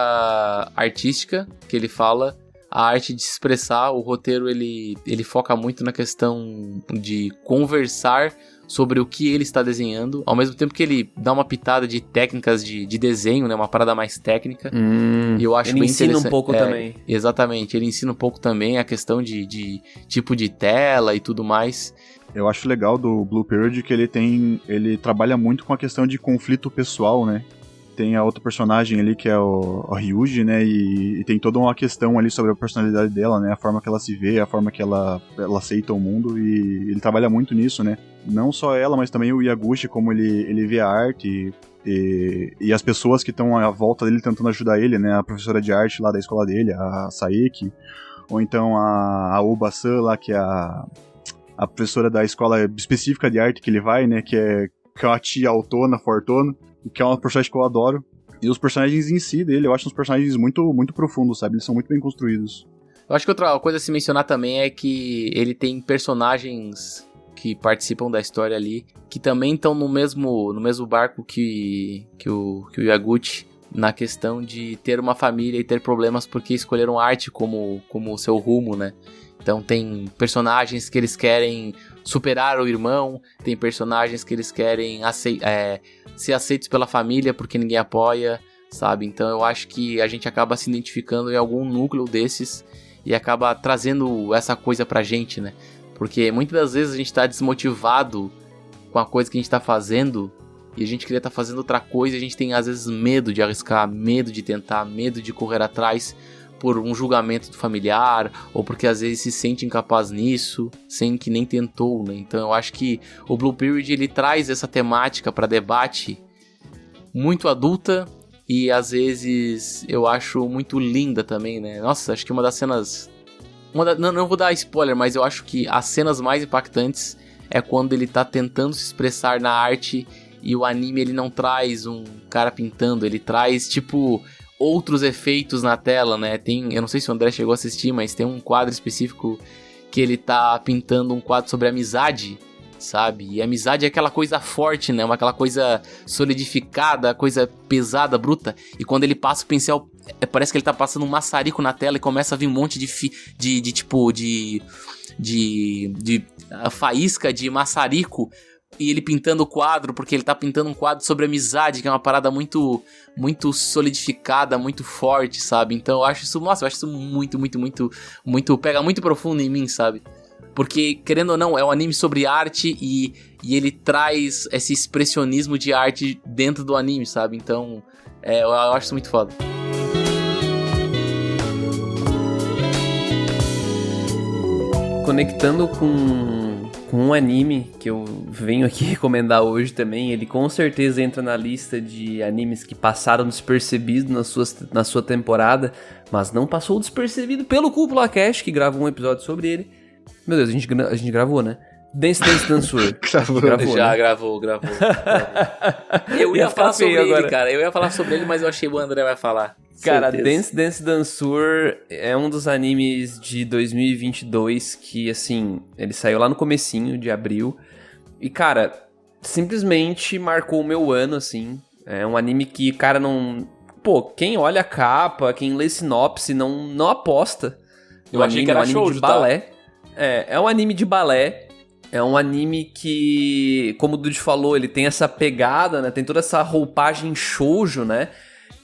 artística que ele fala, a arte de se expressar. O roteiro, ele foca muito na questão de conversar sobre o que ele está desenhando, ao mesmo tempo que ele dá uma pitada de técnicas de desenho, né, uma parada mais técnica, e eu acho ele bem ensina interessante. Um pouco também. Exatamente, ele ensina um pouco também a questão de tipo de tela e tudo mais. Eu acho legal do Blue Period que ele trabalha muito com a questão de conflito pessoal, né? Tem a outra personagem ali que é o Ryuji, né? E tem toda uma questão ali sobre a personalidade dela, né? A forma que ela se vê, a forma que ela aceita o mundo, e ele trabalha muito nisso, né? Não só ela, mas também o Yaguchi, como ele vê a arte e as pessoas que estão à volta dele tentando ajudar ele, né? A professora de arte lá da escola dele, a Saeki, ou então a Oba-san lá, que é a professora da escola específica de arte que ele vai, né? Que é uma tia autona, fortona, que é uma personagem que eu adoro. E os personagens em si dele, eu acho uns personagens muito, muito profundos, sabe? Eles são muito bem construídos. Eu acho que outra coisa a se mencionar também é que ele tem personagens que participam da história ali, que também estão no mesmo barco que o Yaguchi, na questão de ter uma família e ter problemas porque escolheram arte como seu rumo, né? Então tem personagens que eles querem superar o irmão, tem personagens que eles querem ser aceitos pela família porque ninguém apoia, sabe? Então eu acho que a gente acaba se identificando em algum núcleo desses e acaba trazendo essa coisa pra gente, né? Porque muitas das vezes a gente tá desmotivado com a coisa que a gente tá fazendo e a gente queria estar fazendo outra coisa e a gente tem às vezes medo de arriscar, medo de tentar, medo de correr atrás, por um julgamento do familiar, ou porque às vezes se sente incapaz nisso, sem que nem tentou, né? Então eu acho que o Blue Period, ele traz essa temática para debate muito adulta e às vezes eu acho muito linda também, né? Nossa, acho que uma das cenas... Não vou dar spoiler, mas eu acho que as cenas mais impactantes é quando ele tá tentando se expressar na arte e o anime ele não traz um cara pintando, ele traz tipo outros efeitos na tela, né? Eu não sei se o André chegou a assistir, mas tem um quadro específico que ele tá pintando um quadro sobre amizade, sabe? E amizade é aquela coisa forte, né? Aquela coisa solidificada, coisa pesada, bruta. E quando ele passa o pincel, parece que ele tá passando um maçarico na tela e começa a vir um monte de faísca de maçarico. E ele pintando o quadro, porque ele tá pintando um quadro sobre amizade, que é uma parada muito, muito solidificada, muito forte, sabe? Então eu acho isso, nossa, eu acho isso muito, muito, muito, muito, pega muito profundo em mim, sabe? Porque, querendo ou não, é um anime sobre arte e ele traz esse expressionismo de arte dentro do anime, sabe? Então, eu acho isso muito foda. Conectando com um anime que eu venho aqui recomendar hoje também, ele com certeza entra na lista de animes que passaram despercebidos na sua temporada, mas não passou despercebido pelo Cúpula Cast, que gravou um episódio sobre ele. Meu Deus, a gente gravou, né? Dance Dansur. Gravou. Eu ia falar sobre ele, cara. Eu ia falar sobre ele, mas eu achei que o André vai falar. Cara, Dance Dansur é um dos animes de 2022 que, assim, ele saiu lá no comecinho de abril. E, cara, simplesmente marcou o meu ano, assim. É um anime que, cara, não... Pô, quem olha a capa, quem lê sinopse, não aposta. Eu achei que era show de balé. É um anime de balé. É um anime que, como o Dude falou, ele tem essa pegada, né? Tem toda essa roupagem shoujo, né?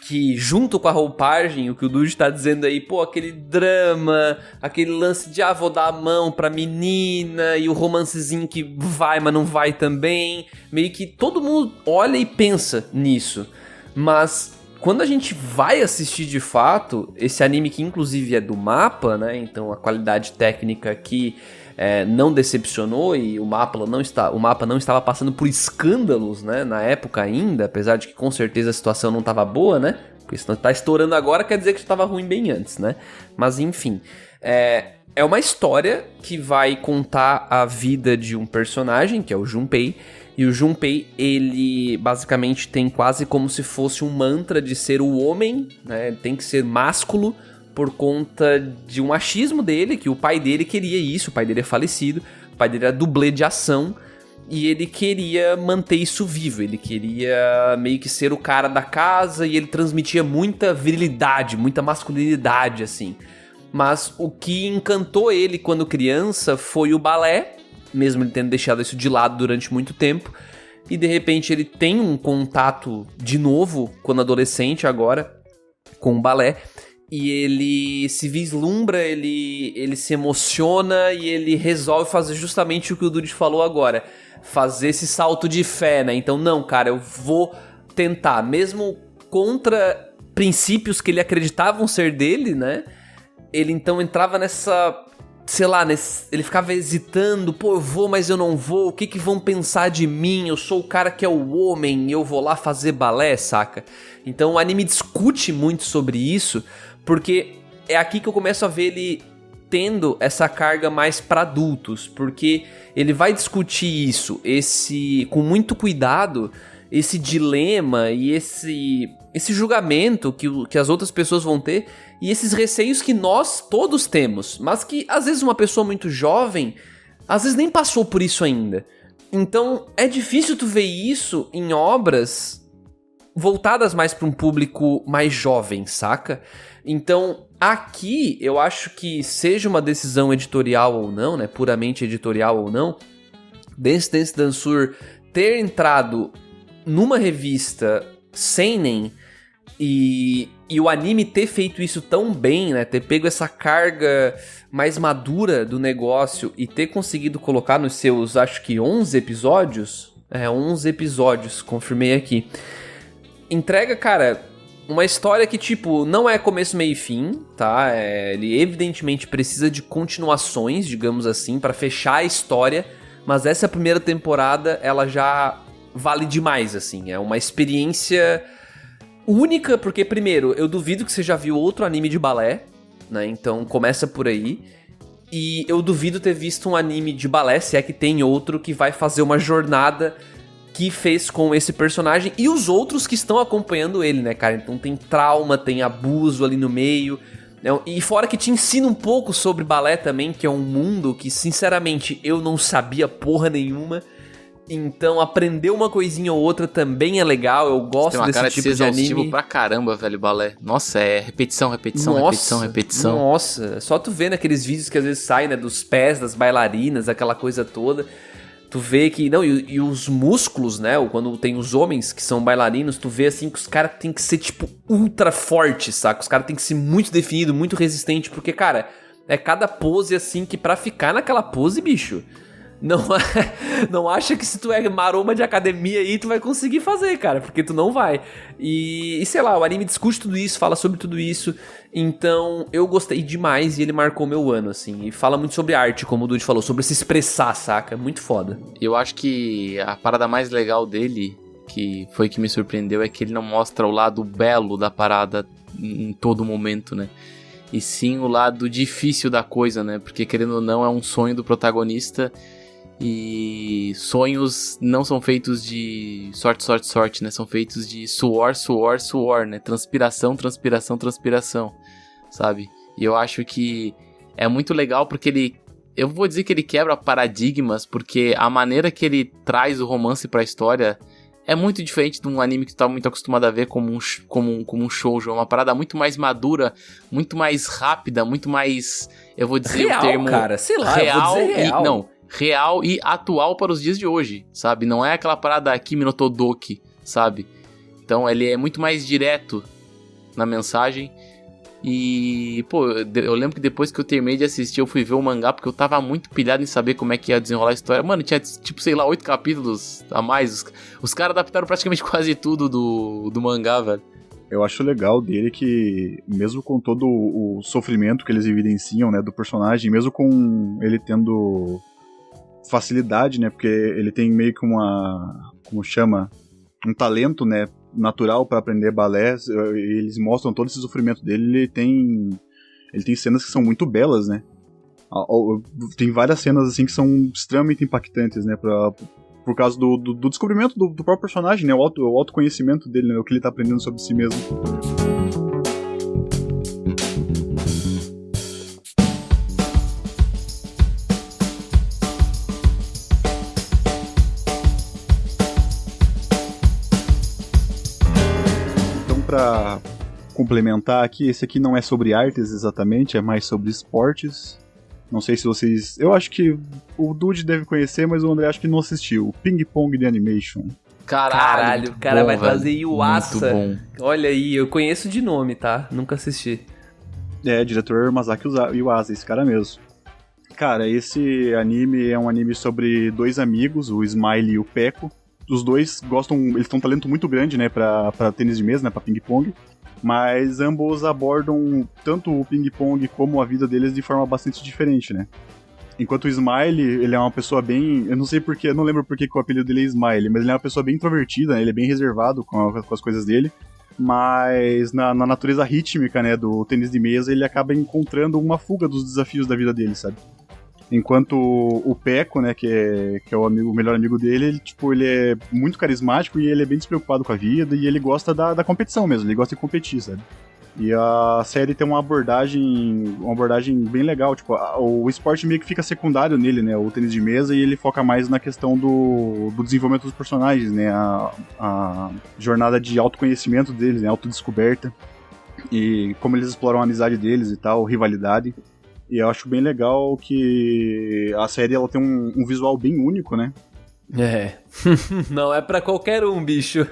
Que junto com a roupagem, o que o Dude tá dizendo aí, pô, aquele drama, aquele lance de vou dar a mão pra menina, e o romancezinho que vai, mas não vai também. Meio que todo mundo olha e pensa nisso. Mas quando a gente vai assistir de fato, esse anime que inclusive é do Mappa, né? Então a qualidade técnica aqui não decepcionou e o Mappa não estava passando por escândalos, né? Na época ainda, apesar de que com certeza a situação não estava boa, né? Porque se não tá estourando agora, quer dizer que estava ruim bem antes, né? Mas enfim, é uma história que vai contar a vida de um personagem, que é o Junpei. E o Junpei, ele basicamente tem quase como se fosse um mantra de ser o homem, né? Ele tem que ser másculo por conta de um achismo dele, que o pai dele queria isso, o pai dele é falecido, o pai dele era dublê de ação, e ele queria manter isso vivo, ele queria meio que ser o cara da casa, e ele transmitia muita virilidade, muita masculinidade, assim. Mas o que encantou ele quando criança foi o balé, mesmo ele tendo deixado isso de lado durante muito tempo, e de repente ele tem um contato de novo, quando adolescente agora, com o balé, e ele se vislumbra, ele se emociona e ele resolve fazer justamente o que o Dude falou agora, fazer esse salto de fé, né? Então, não, cara, eu vou tentar, mesmo contra princípios que ele acreditavam ser dele, né? Ele então entrava nessa... sei lá, ele ficava hesitando, pô, eu vou, mas eu não vou, o que vão pensar de mim? Eu sou o cara que é o homem e eu vou lá fazer balé, saca? Então o anime discute muito sobre isso, porque é aqui que eu começo a ver ele tendo essa carga mais pra adultos, porque ele vai discutir isso, com muito cuidado, esse dilema e esse julgamento que as outras pessoas vão ter e esses receios que nós todos temos, mas que às vezes uma pessoa muito jovem, às vezes nem passou por isso ainda. Então é difícil tu ver isso em obras voltadas mais para um público mais jovem, saca? Então aqui eu acho que seja uma decisão editorial ou não, né, puramente editorial ou não, Dance Dansur ter entrado numa revista seinen e o anime ter feito isso tão bem, né? Ter pego essa carga mais madura do negócio e ter conseguido colocar nos seus, acho que 11 episódios. 11 episódios, confirmei aqui. Entrega, cara, uma história que, tipo, não é começo, meio e fim, tá? Ele evidentemente precisa de continuações, digamos assim, pra fechar a história, mas essa primeira temporada, ela já vale demais, assim. É uma experiência única, porque, primeiro, eu duvido que você já viu outro anime de balé, né? Então, começa por aí. E eu duvido ter visto um anime de balé, se é que tem outro, que vai fazer uma jornada que fez com esse personagem e os outros que estão acompanhando ele, né, cara? Então tem trauma, tem abuso ali no meio, né? E fora que te ensina um pouco sobre balé também, que é um mundo que, sinceramente, eu não sabia porra nenhuma. Então aprender uma coisinha ou outra também é legal, eu gosto desse tipo de anime. Exaustivo pra caramba, velho, balé. Nossa, é repetição. Nossa, só tu vê naqueles vídeos que às vezes saem, né, dos pés das bailarinas, aquela coisa toda. Tu vê que... Não, e os músculos, né? Quando tem os homens que são bailarinos, tu vê assim que os caras tem que ser, tipo, ultra fortes, saca? Os caras tem que ser muito definido, muito resistente, porque, cara, é cada pose assim que pra ficar naquela pose, bicho, não acha que se tu é maroma de academia aí, tu vai conseguir fazer, cara, porque tu não vai. E sei lá, o anime discute tudo isso, fala sobre tudo isso. Então, eu gostei demais e ele marcou meu ano, assim. E fala muito sobre arte, como o Dude falou, sobre se expressar, saca? Muito foda. Eu acho que a parada mais legal dele, que foi que me surpreendeu, é que ele não mostra o lado belo da parada em todo momento, né? E sim o lado difícil da coisa, né? Porque, querendo ou não, é um sonho do protagonista. E sonhos não são feitos de sorte, né? São feitos de suor, né? Transpiração, sabe? E eu acho que é muito legal porque eu vou dizer que ele quebra paradigmas, porque a maneira que ele traz o romance pra história é muito diferente de um anime que tu tá muito acostumado a ver como um shoujo. É uma parada muito mais madura, muito mais rápida, muito mais, eu vou dizer real, o termo... cara, sei lá, real, eu vou dizer real. Real e atual para os dias de hoje, sabe? Não é aquela parada Kimi no Todoki, sabe? Então ele é muito mais direto na mensagem. E, pô, eu lembro que depois que eu terminei de assistir, eu fui ver o mangá, porque eu tava muito pilhado em saber como é que ia desenrolar a história. Mano, tinha, tipo, sei lá, 8 capítulos a mais. Os caras adaptaram praticamente quase tudo do mangá, velho. Eu acho legal dele que, mesmo com todo o sofrimento que eles evidenciam, né, do personagem, mesmo com ele tendo facilidade, né, porque ele tem meio que um talento, né, natural para aprender balé, eles mostram todo esse sofrimento dele, ele tem cenas que são muito belas, né, tem várias cenas assim que são extremamente impactantes, né, por causa do descobrimento do próprio personagem, né, o autoconhecimento dele, né, o que ele tá aprendendo sobre si mesmo. Pra complementar aqui, esse aqui não é sobre artes exatamente, é mais sobre esportes. Não sei se vocês... Eu acho que o Dude deve conhecer, mas o André acho que não assistiu. Ping Pong The Animation. Caralho, o cara vai trazer Yuasa. Muito bom. Olha aí, eu conheço de nome, tá? Nunca assisti. Diretor Masaki Yuasa, esse cara mesmo. Cara, esse anime é um anime sobre dois amigos, o Smiley e o Peko. Os dois eles têm um talento muito grande, né, pra tênis de mesa, né, pra ping-pong, mas ambos abordam tanto o ping-pong como a vida deles de forma bastante diferente, né. Enquanto o Smiley, ele é uma pessoa bem, eu não lembro por que o apelido dele é Smiley, mas ele é uma pessoa bem introvertida, né, ele é bem reservado com as coisas dele, mas na natureza rítmica, né, do tênis de mesa, ele acaba encontrando uma fuga dos desafios da vida dele, sabe. Enquanto o Peko, né, que é o melhor amigo dele, ele é muito carismático e ele é bem despreocupado com a vida e ele gosta da competição mesmo, ele gosta de competir, sabe? E a série tem uma abordagem bem legal, o esporte meio que fica secundário nele, né, o tênis de mesa, e ele foca mais na questão do desenvolvimento dos personagens, né, a jornada de autoconhecimento deles, né, autodescoberta, e como eles exploram a amizade deles e tal, rivalidade. E eu acho bem legal que a série ela tem um visual bem único, né? É. Não é pra qualquer um, bicho.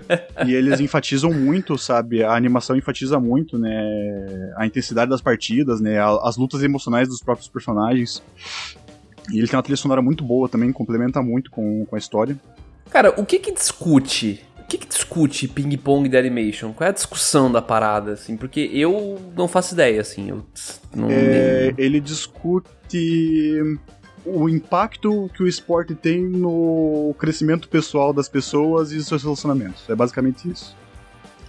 E eles enfatizam muito, sabe? A animação enfatiza muito, né? A intensidade das partidas, né? As lutas emocionais dos próprios personagens. E ele tem uma trilha sonora muito boa também, complementa muito com a história. Cara, o que discute O que discute ping-pong de animation? Qual é a discussão da parada, assim? Porque eu não faço ideia, assim. Ele discute o impacto que o esporte tem no crescimento pessoal das pessoas e dos seus relacionamentos. É basicamente isso.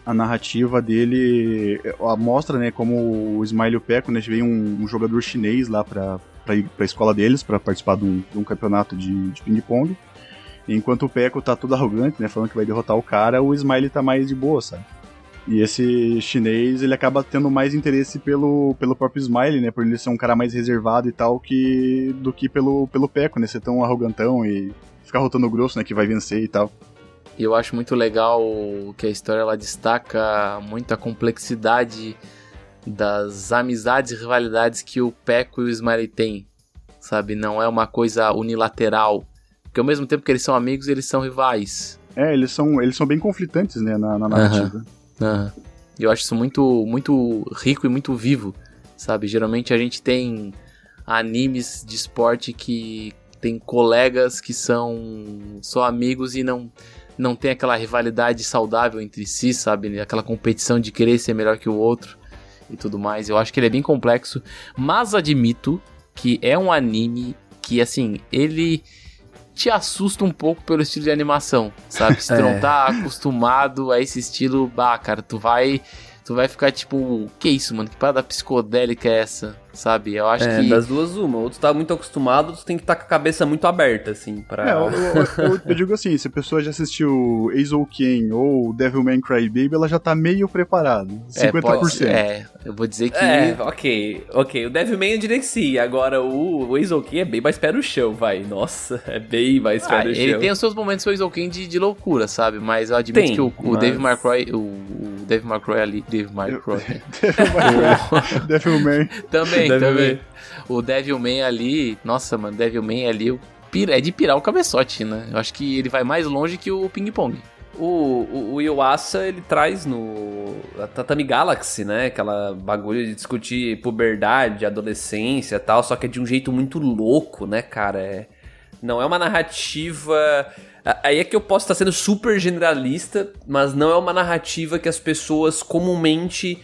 A narrativa dele mostra, né, como o Smiley e o Pecco, né, veio um jogador chinês lá pra ir pra escola deles, pra participar de um campeonato de ping-pong. Enquanto o Pecco tá todo arrogante, né, falando que vai derrotar o cara, o Smiley tá mais de boa, sabe? E esse chinês, ele acaba tendo mais interesse pelo próprio Smiley, né, por ele ser um cara mais reservado e tal, do que pelo Pecco, né, ser tão arrogantão e ficar rotando grosso, né, que vai vencer e tal. E eu acho muito legal que a história ela destaca muito a complexidade das amizades e rivalidades que o Pecco e o Smiley têm, sabe? Não é uma coisa unilateral, porque ao mesmo tempo que eles são amigos, eles são rivais. Eles são bem conflitantes, né, na narrativa. Eu acho isso muito, muito rico e muito vivo, sabe? Geralmente a gente tem animes de esporte que tem colegas que são só amigos e não tem aquela rivalidade saudável entre si, sabe? Aquela competição de querer ser melhor que o outro e tudo mais. Eu acho que ele é bem complexo, mas admito que é um anime que, assim, ele te assusta um pouco pelo estilo de animação, sabe? Se tu não tá acostumado a esse estilo, cara, tu vai ficar tipo, que isso, mano? Que parada psicodélica é essa? Sabe? Eu acho que... das duas uma. Ou tu tá muito acostumado, ou tu tem que estar com a cabeça muito aberta, assim, pra... Eu digo assim, se a pessoa já assistiu Eizouken ou Devilman Crybaby, ela já tá meio preparada. 50%. Eu vou dizer que... Ok. O Devilman eu diria que sim. Agora, o Eizouken é bem mais pé no chão, vai. Nossa, é bem mais pé no chão. Ele tem os seus momentos, o Eizouken, de loucura, sabe? Mas eu admito que o Dave McCroy... O Dave McCroy ali... Devilman. Também. O Devilman ali... Nossa, mano, Devilman ali é de pirar o cabeçote, né? Eu acho que ele vai mais longe que o Ping Pong. O Yuasa, ele traz no Tatami Galaxy, né? Aquela bagulho de discutir puberdade, adolescência e tal, só que é de um jeito muito louco, né, cara? Não é uma narrativa... Aí é que eu posso estar sendo super generalista, mas não é uma narrativa que as pessoas comumente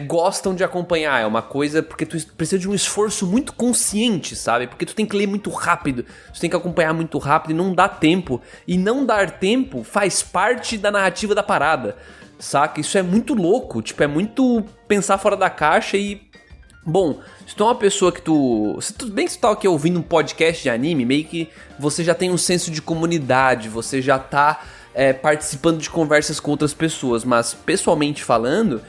gostam de acompanhar. É uma coisa porque tu precisa de um esforço muito consciente, sabe? Porque tu tem que ler muito rápido, tu tem que acompanhar muito rápido e não dá tempo. E não dar tempo faz parte da narrativa da parada, saca? Isso é muito louco, tipo, é muito pensar fora da caixa e... Bom, se tu é uma pessoa que bem que tu tá aqui ouvindo um podcast de anime, meio que você já tem um senso de comunidade, você já tá participando de conversas com outras pessoas, mas pessoalmente falando,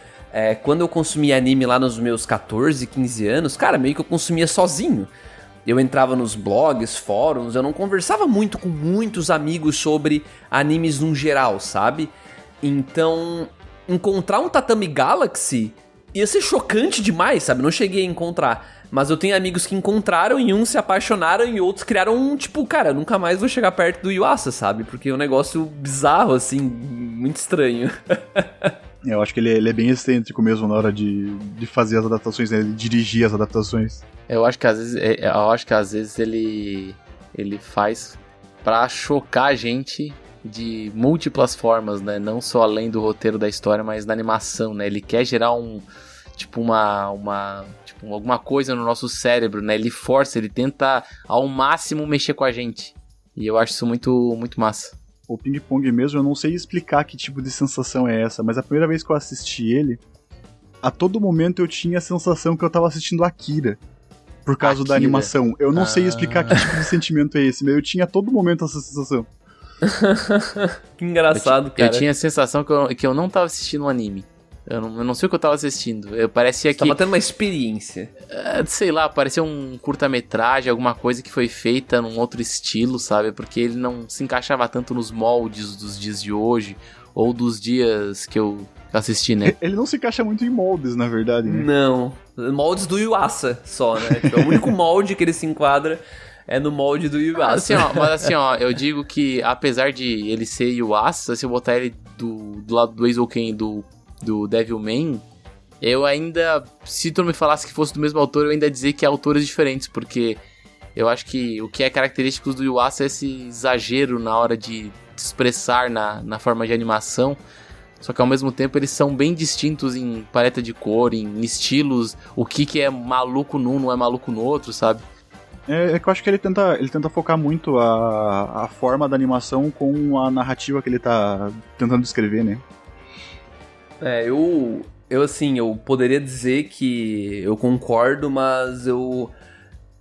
quando eu consumia anime lá nos meus 14, 15 anos, cara, meio que eu consumia sozinho. Eu entrava nos blogs, fóruns, eu não conversava muito com muitos amigos sobre animes no geral, sabe? Então, encontrar um Tatami Galaxy... ia ser chocante demais, sabe? Não cheguei a encontrar. Mas eu tenho amigos que encontraram e uns se apaixonaram e outros criaram um, tipo, cara, eu nunca mais vou chegar perto do Yuasa, sabe? Porque é um negócio bizarro, assim, muito estranho. Eu acho que ele é bem excêntrico mesmo na hora de fazer as adaptações, né? De dirigir as adaptações. Eu acho que às vezes ele faz pra chocar a gente de múltiplas formas, né? Não só além do roteiro da história, mas da animação, né? Ele quer gerar alguma coisa no nosso cérebro, né? Ele força, ele tenta ao máximo mexer com a gente. E eu acho isso muito, muito massa. O Ping Pong mesmo, eu não sei explicar que tipo de sensação é essa, mas a primeira vez que eu assisti ele, a todo momento eu tinha a sensação que eu tava assistindo Akira. Por causa da animação. Eu não sei explicar que tipo de sentimento é esse, mas eu tinha a todo momento essa sensação. Que engraçado, cara. Eu tinha a sensação que eu não tava assistindo um anime. Eu não sei o que eu tava assistindo. Parecia que... Você tava tendo uma experiência. Sei lá, parecia um curta-metragem, alguma coisa que foi feita num outro estilo, sabe? Porque ele não se encaixava tanto nos moldes dos dias de hoje, ou dos dias que eu assisti, né? Ele não se encaixa muito em moldes, na verdade, né? Não. Moldes do Yuasa só, né? Tipo, é o único molde que ele se enquadra... é no molde do Yuasa. Mas eu digo que apesar de ele ser Yuasa, se eu botar ele do lado do Eizouken do Devilman, eu ainda, se tu me falasse que fosse do mesmo autor, eu ainda dizer que é autores diferentes, porque eu acho que o que é característico do Yuasa é esse exagero na hora de se expressar na forma de animação. Só que ao mesmo tempo eles são bem distintos em paleta de cor, em estilos, o que é maluco num não é maluco no outro, sabe? É que eu acho que ele tenta focar muito a forma da animação com a narrativa que ele tá tentando descrever, né? Eu poderia dizer que eu concordo, mas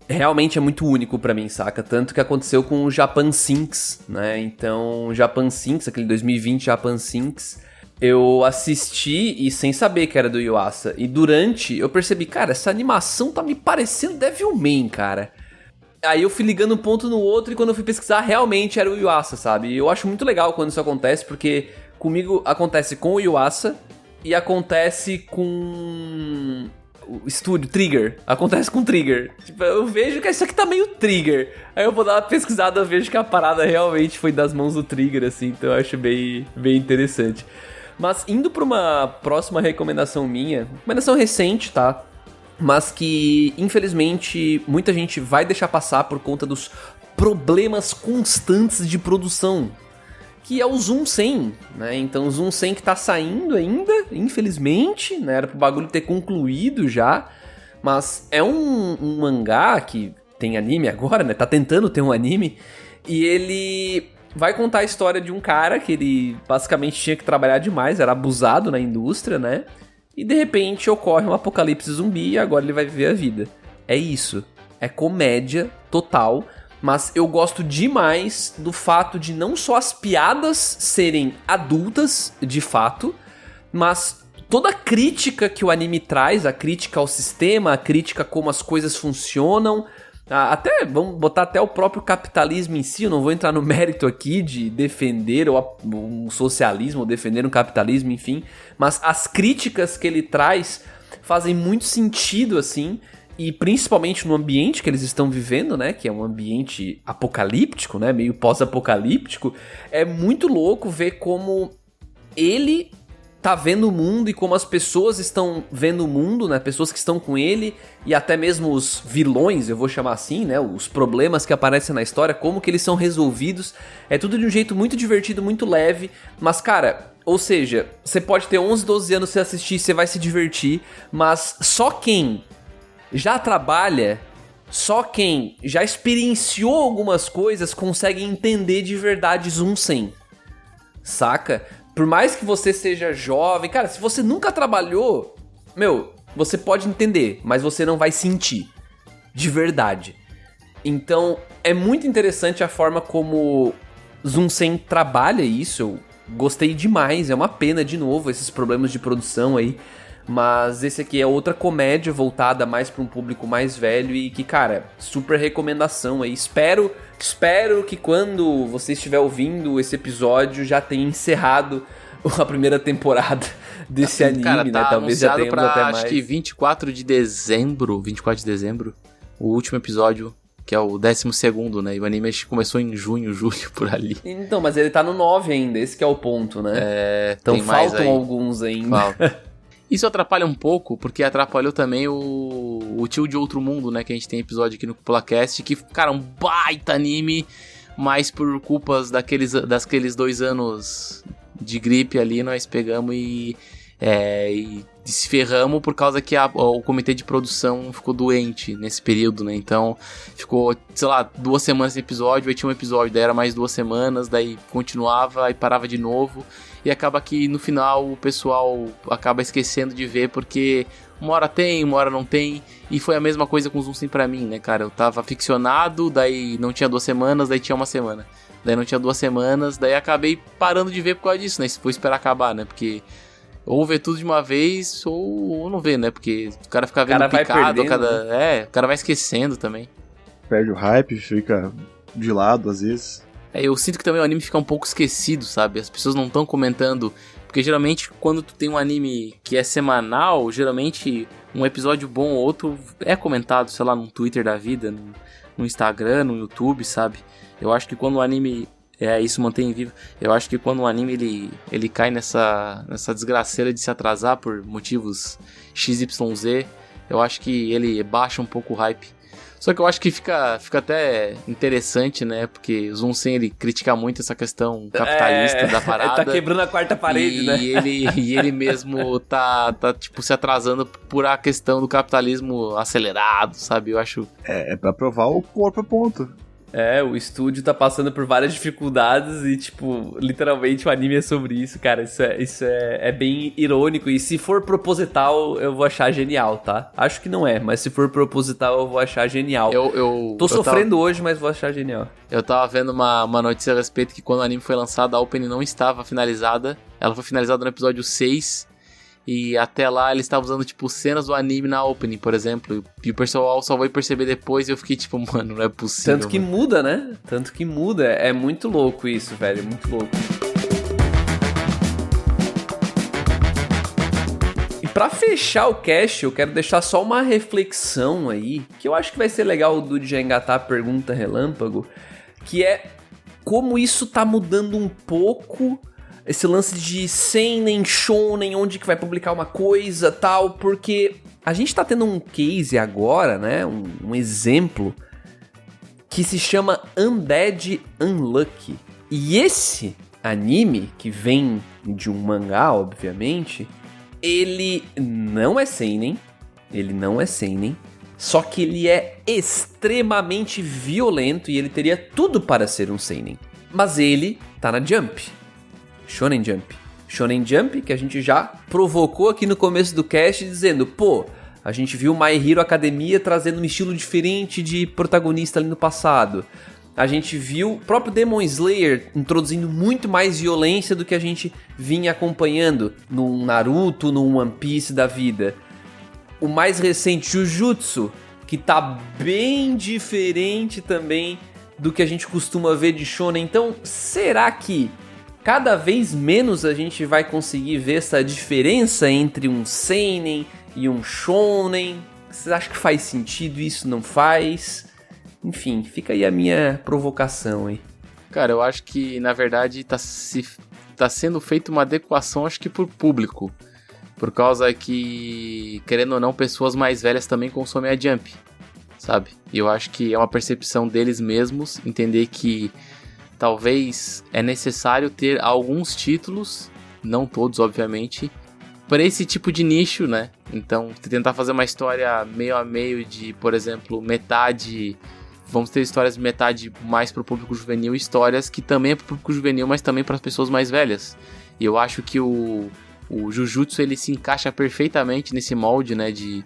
realmente é muito único pra mim, saca? Tanto que aconteceu com o Japan Sinks, né? Então, o Japan Sinks, aquele 2020 Japan Sinks, eu assisti e sem saber que era do Yuasa. E durante, eu percebi, cara, essa animação tá me parecendo Devilman, cara. Aí eu fui ligando um ponto no outro e quando eu fui pesquisar, realmente era o Yuasa, sabe? E eu acho muito legal quando isso acontece, porque comigo acontece com o Yuasa e acontece com o estúdio, Trigger. Acontece com Trigger. Tipo, eu vejo que isso aqui tá meio Trigger. Aí eu vou dar uma pesquisada, eu vejo que a parada realmente foi das mãos do Trigger, assim. Então eu acho bem interessante. Mas indo pra uma próxima recomendação minha, recomendação recente, tá? Mas que, infelizmente, muita gente vai deixar passar por conta dos problemas constantes de produção, que é o Zoom 100, né? Então, o Zoom 100 que tá saindo ainda, infelizmente, né? Era pro bagulho ter concluído já, mas é um mangá que tem anime agora, né? Tá tentando ter um anime, e ele vai contar a história de um cara que ele basicamente tinha que trabalhar demais, era abusado na indústria, né? E de repente ocorre um apocalipse zumbi e agora ele vai viver a vida. É isso. É comédia total. Mas eu gosto demais do fato de não só as piadas serem adultas, de fato, mas toda a crítica que o anime traz, a crítica ao sistema, a crítica a como as coisas funcionam, até, vamos botar até o próprio capitalismo em si, eu não vou entrar no mérito aqui de defender um socialismo ou defender um capitalismo, enfim, mas as críticas que ele traz fazem muito sentido, assim, e principalmente no ambiente que eles estão vivendo, né, que é um ambiente apocalíptico, né, meio pós-apocalíptico, é muito louco ver como ele tá vendo o mundo e como as pessoas estão vendo o mundo, né, pessoas que estão com ele e até mesmo os vilões, eu vou chamar assim, né, os problemas que aparecem na história, como que eles são resolvidos, é tudo de um jeito muito divertido, muito leve, mas cara, ou seja, você pode ter 11, 12 anos, você assistir, você vai se divertir, mas só quem já trabalha, só quem já experienciou algumas coisas consegue entender de verdade Zoom 100, saca? Por mais que você seja jovem, cara, se você nunca trabalhou, você pode entender, mas você não vai sentir, de verdade. Então, é muito interessante a forma como Zoom 100 trabalha isso, eu gostei demais, é uma pena, de novo, esses problemas de produção aí, mas esse aqui é outra comédia voltada mais para um público mais velho e que, cara, super recomendação aí. Espero que quando você estiver ouvindo esse episódio já tenha encerrado a primeira temporada desse anime, cara, né? Tá talvez já tenhamos pra, até mais. acho que 24 de dezembro, o último episódio, que é o 12º, né? E o anime acho que começou em junho, julho, por ali. Então, mas ele tá no 9 ainda, esse que é o ponto, né? Então tem mais faltam aí. alguns ainda. Falta. Isso atrapalha um pouco, porque atrapalhou também o Tio de Outro Mundo, né? Que a gente tem episódio aqui no CupulaCast, que, cara, um baita anime, mas por culpas daqueles 2 anos de gripe ali, nós pegamos e se ferramos por causa que o comitê de produção ficou doente nesse período, né? Então, ficou, sei lá, 2 semanas de episódio, aí tinha um episódio, daí era mais 2 semanas, daí continuava, aí parava de novo. E acaba que no final o pessoal acaba esquecendo de ver, porque uma hora tem, uma hora não tem. E foi a mesma coisa com o Zoom 100 pra mim, né, cara? Eu tava ficcionado, daí não tinha 2 semanas, daí tinha 1 semana. Daí não tinha 2 semanas, daí acabei parando de ver por causa disso, né? Se for esperar acabar, né? Porque ou ver tudo de uma vez ou não ver, né? Porque o cara fica vendo picado, o cara vai esquecendo também. Perde o hype, fica de lado às vezes. Eu sinto que também o anime fica um pouco esquecido, sabe? As pessoas não estão comentando. Porque geralmente quando tu tem um anime que é semanal, geralmente um episódio bom ou outro é comentado, sei lá, no Twitter da vida, no Instagram, no YouTube, sabe? Eu acho que quando o anime... isso mantém vivo. Eu acho que quando o anime ele cai nessa desgraceira de se atrasar por motivos XYZ, eu acho que ele baixa um pouco o hype. Só que eu acho que fica até interessante, né? Porque o Zoom-Sen, ele critica muito essa questão capitalista da parada. Tá quebrando a quarta parede, né? E ele mesmo tá, tipo, se atrasando por a questão do capitalismo acelerado, sabe? Eu acho... É pra provar o corpo, ponto. O estúdio tá passando por várias dificuldades e, tipo, literalmente o anime é sobre isso, cara. Isso é bem irônico. E se for proposital, eu vou achar genial, tá? Acho que não é, mas se for proposital, eu vou achar genial. Tô sofrendo hoje, mas vou achar genial. Eu tava vendo uma notícia a respeito que quando o anime foi lançado, a opening não estava finalizada. Ela foi finalizada no episódio 6. E até lá eles estavam usando, tipo, cenas do anime na opening, por exemplo. E o pessoal só vai perceber depois e eu fiquei tipo, mano, não é possível. Tanto que muda, né? Tanto que muda. É muito louco isso, velho. É muito louco. E pra fechar o cast, eu quero deixar só uma reflexão aí, que eu acho que vai ser legal o Dude já engatar a pergunta relâmpago, que é como isso tá mudando um pouco... Esse lance de seinen, shonen, onde que vai publicar uma coisa, tal, porque a gente tá tendo um case agora, né, um exemplo, que se chama Undead Unlucky. E esse anime, que vem de um mangá, obviamente, ele não é seinen, só que ele é extremamente violento e ele teria tudo para ser um seinen. Mas ele tá na Jump. Shonen Jump, que a gente já provocou aqui no começo do cast, dizendo, pô, a gente viu My Hero Academia trazendo um estilo diferente de protagonista ali no passado. A gente viu o próprio Demon Slayer introduzindo muito mais violência do que a gente vinha acompanhando num Naruto, num One Piece da vida. O mais recente, Jujutsu, que tá bem diferente também do que a gente costuma ver de shonen. Então, será que cada vez menos a gente vai conseguir ver essa diferença entre um seinen e um shonen? Vocês acham que faz sentido isso? Não faz? Enfim, fica aí a minha provocação aí. Cara, eu acho que, na verdade, tá sendo feita uma adequação, acho que por público. Por causa que, querendo ou não, pessoas mais velhas também consomem a Jump, sabe? E eu acho que é uma percepção deles mesmos, entender que talvez é necessário ter alguns títulos, não todos, obviamente, para esse tipo de nicho, né? Então, tentar fazer uma história meio a meio de, por exemplo, metade... Vamos ter histórias metade mais para o público juvenil e histórias que também é para o público juvenil, mas também para as pessoas mais velhas. E eu acho que o Jujutsu, ele se encaixa perfeitamente nesse molde, né? De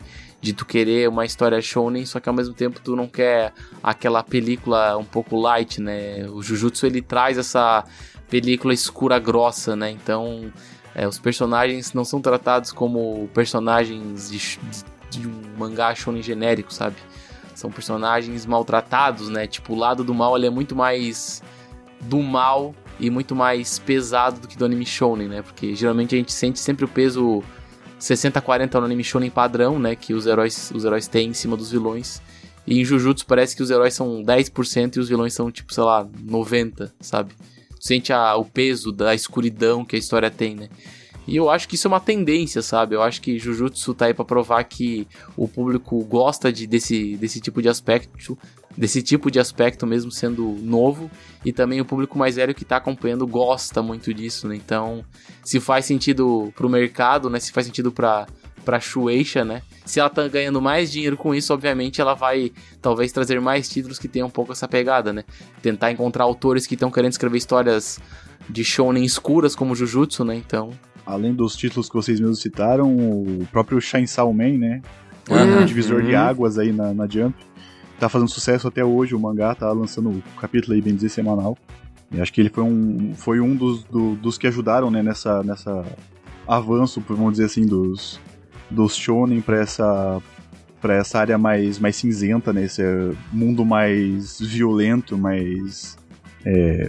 tu querer uma história shonen, só que ao mesmo tempo tu não quer aquela película um pouco light, né? O Jujutsu, ele traz essa película escura grossa, né? Então, os personagens não são tratados como personagens de um mangá shonen genérico, sabe? São personagens maltratados, né? Tipo, o lado do mal, ele é muito mais do mal e muito mais pesado do que do anime shonen, né? Porque geralmente a gente sente sempre o peso 60-40 no anime shonen padrão, né? Que os heróis têm em cima dos vilões. E em Jujutsu parece que os heróis são 10% e os vilões são, tipo, sei lá, 90%, sabe? Sente o peso da escuridão que a história tem, né? E eu acho que isso é uma tendência, sabe? Eu acho que Jujutsu tá aí pra provar que o público gosta desse tipo de aspecto, desse tipo de aspecto mesmo sendo novo, e também o público mais velho que tá acompanhando gosta muito disso, né? Então, se faz sentido pro mercado, né? Se faz sentido pra Shueisha, né? Se ela tá ganhando mais dinheiro com isso, obviamente ela vai talvez trazer mais títulos que tenham um pouco essa pegada, né? Tentar encontrar autores que estão querendo escrever histórias de shounen escuras como Jujutsu, né? Então... Além dos títulos que vocês mesmos citaram, o próprio Chainsaw Man, né? Um divisor de águas aí na Jump. Tá fazendo sucesso até hoje, o mangá tá lançando o capítulo aí, bem dizer, semanal. E acho que ele foi um dos que ajudaram, né, nessa avanço, vamos dizer assim, dos shonen pra essa área mais cinzenta, né? Esse mundo mais violento, mais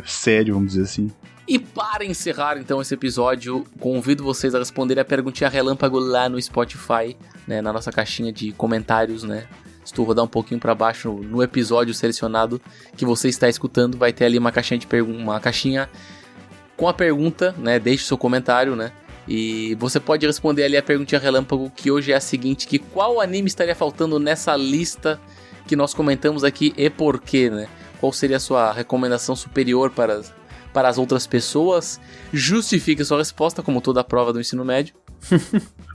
sério, vamos dizer assim. E para encerrar então esse episódio, convido vocês a responderem a perguntinha relâmpago lá no Spotify, né, na nossa caixinha de comentários, né? Se tu rodar um pouquinho para baixo no episódio selecionado que você está escutando, vai ter ali uma caixinha com a pergunta, né? Deixe seu comentário, né? E você pode responder ali a perguntinha relâmpago, que hoje é a seguinte: que qual anime estaria faltando nessa lista que nós comentamos aqui e por quê, né? Qual seria a sua recomendação superior para as outras pessoas? Justifique sua resposta, como toda a prova do ensino médio.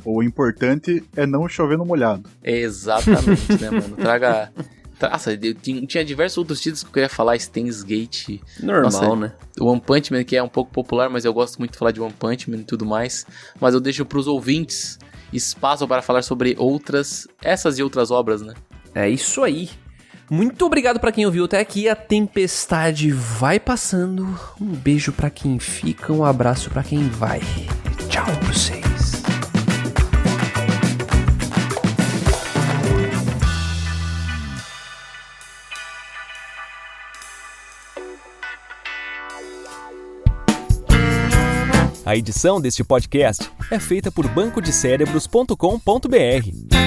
O importante é não chover no molhado. Exatamente, né, mano? Nossa, tinha diversos outros títulos que eu queria falar, Steins Gate. Normal, Nossa, né? One Punch Man, que é um pouco popular, mas eu gosto muito de falar de One Punch Man e tudo mais. Mas eu deixo pros ouvintes espaço para falar sobre essas e outras obras, né? É isso aí. Muito obrigado pra quem ouviu até aqui. A tempestade vai passando. Um beijo pra quem fica, um abraço pra quem vai. Tchau pra vocês. A edição deste podcast é feita por bancodecerebros.com.br.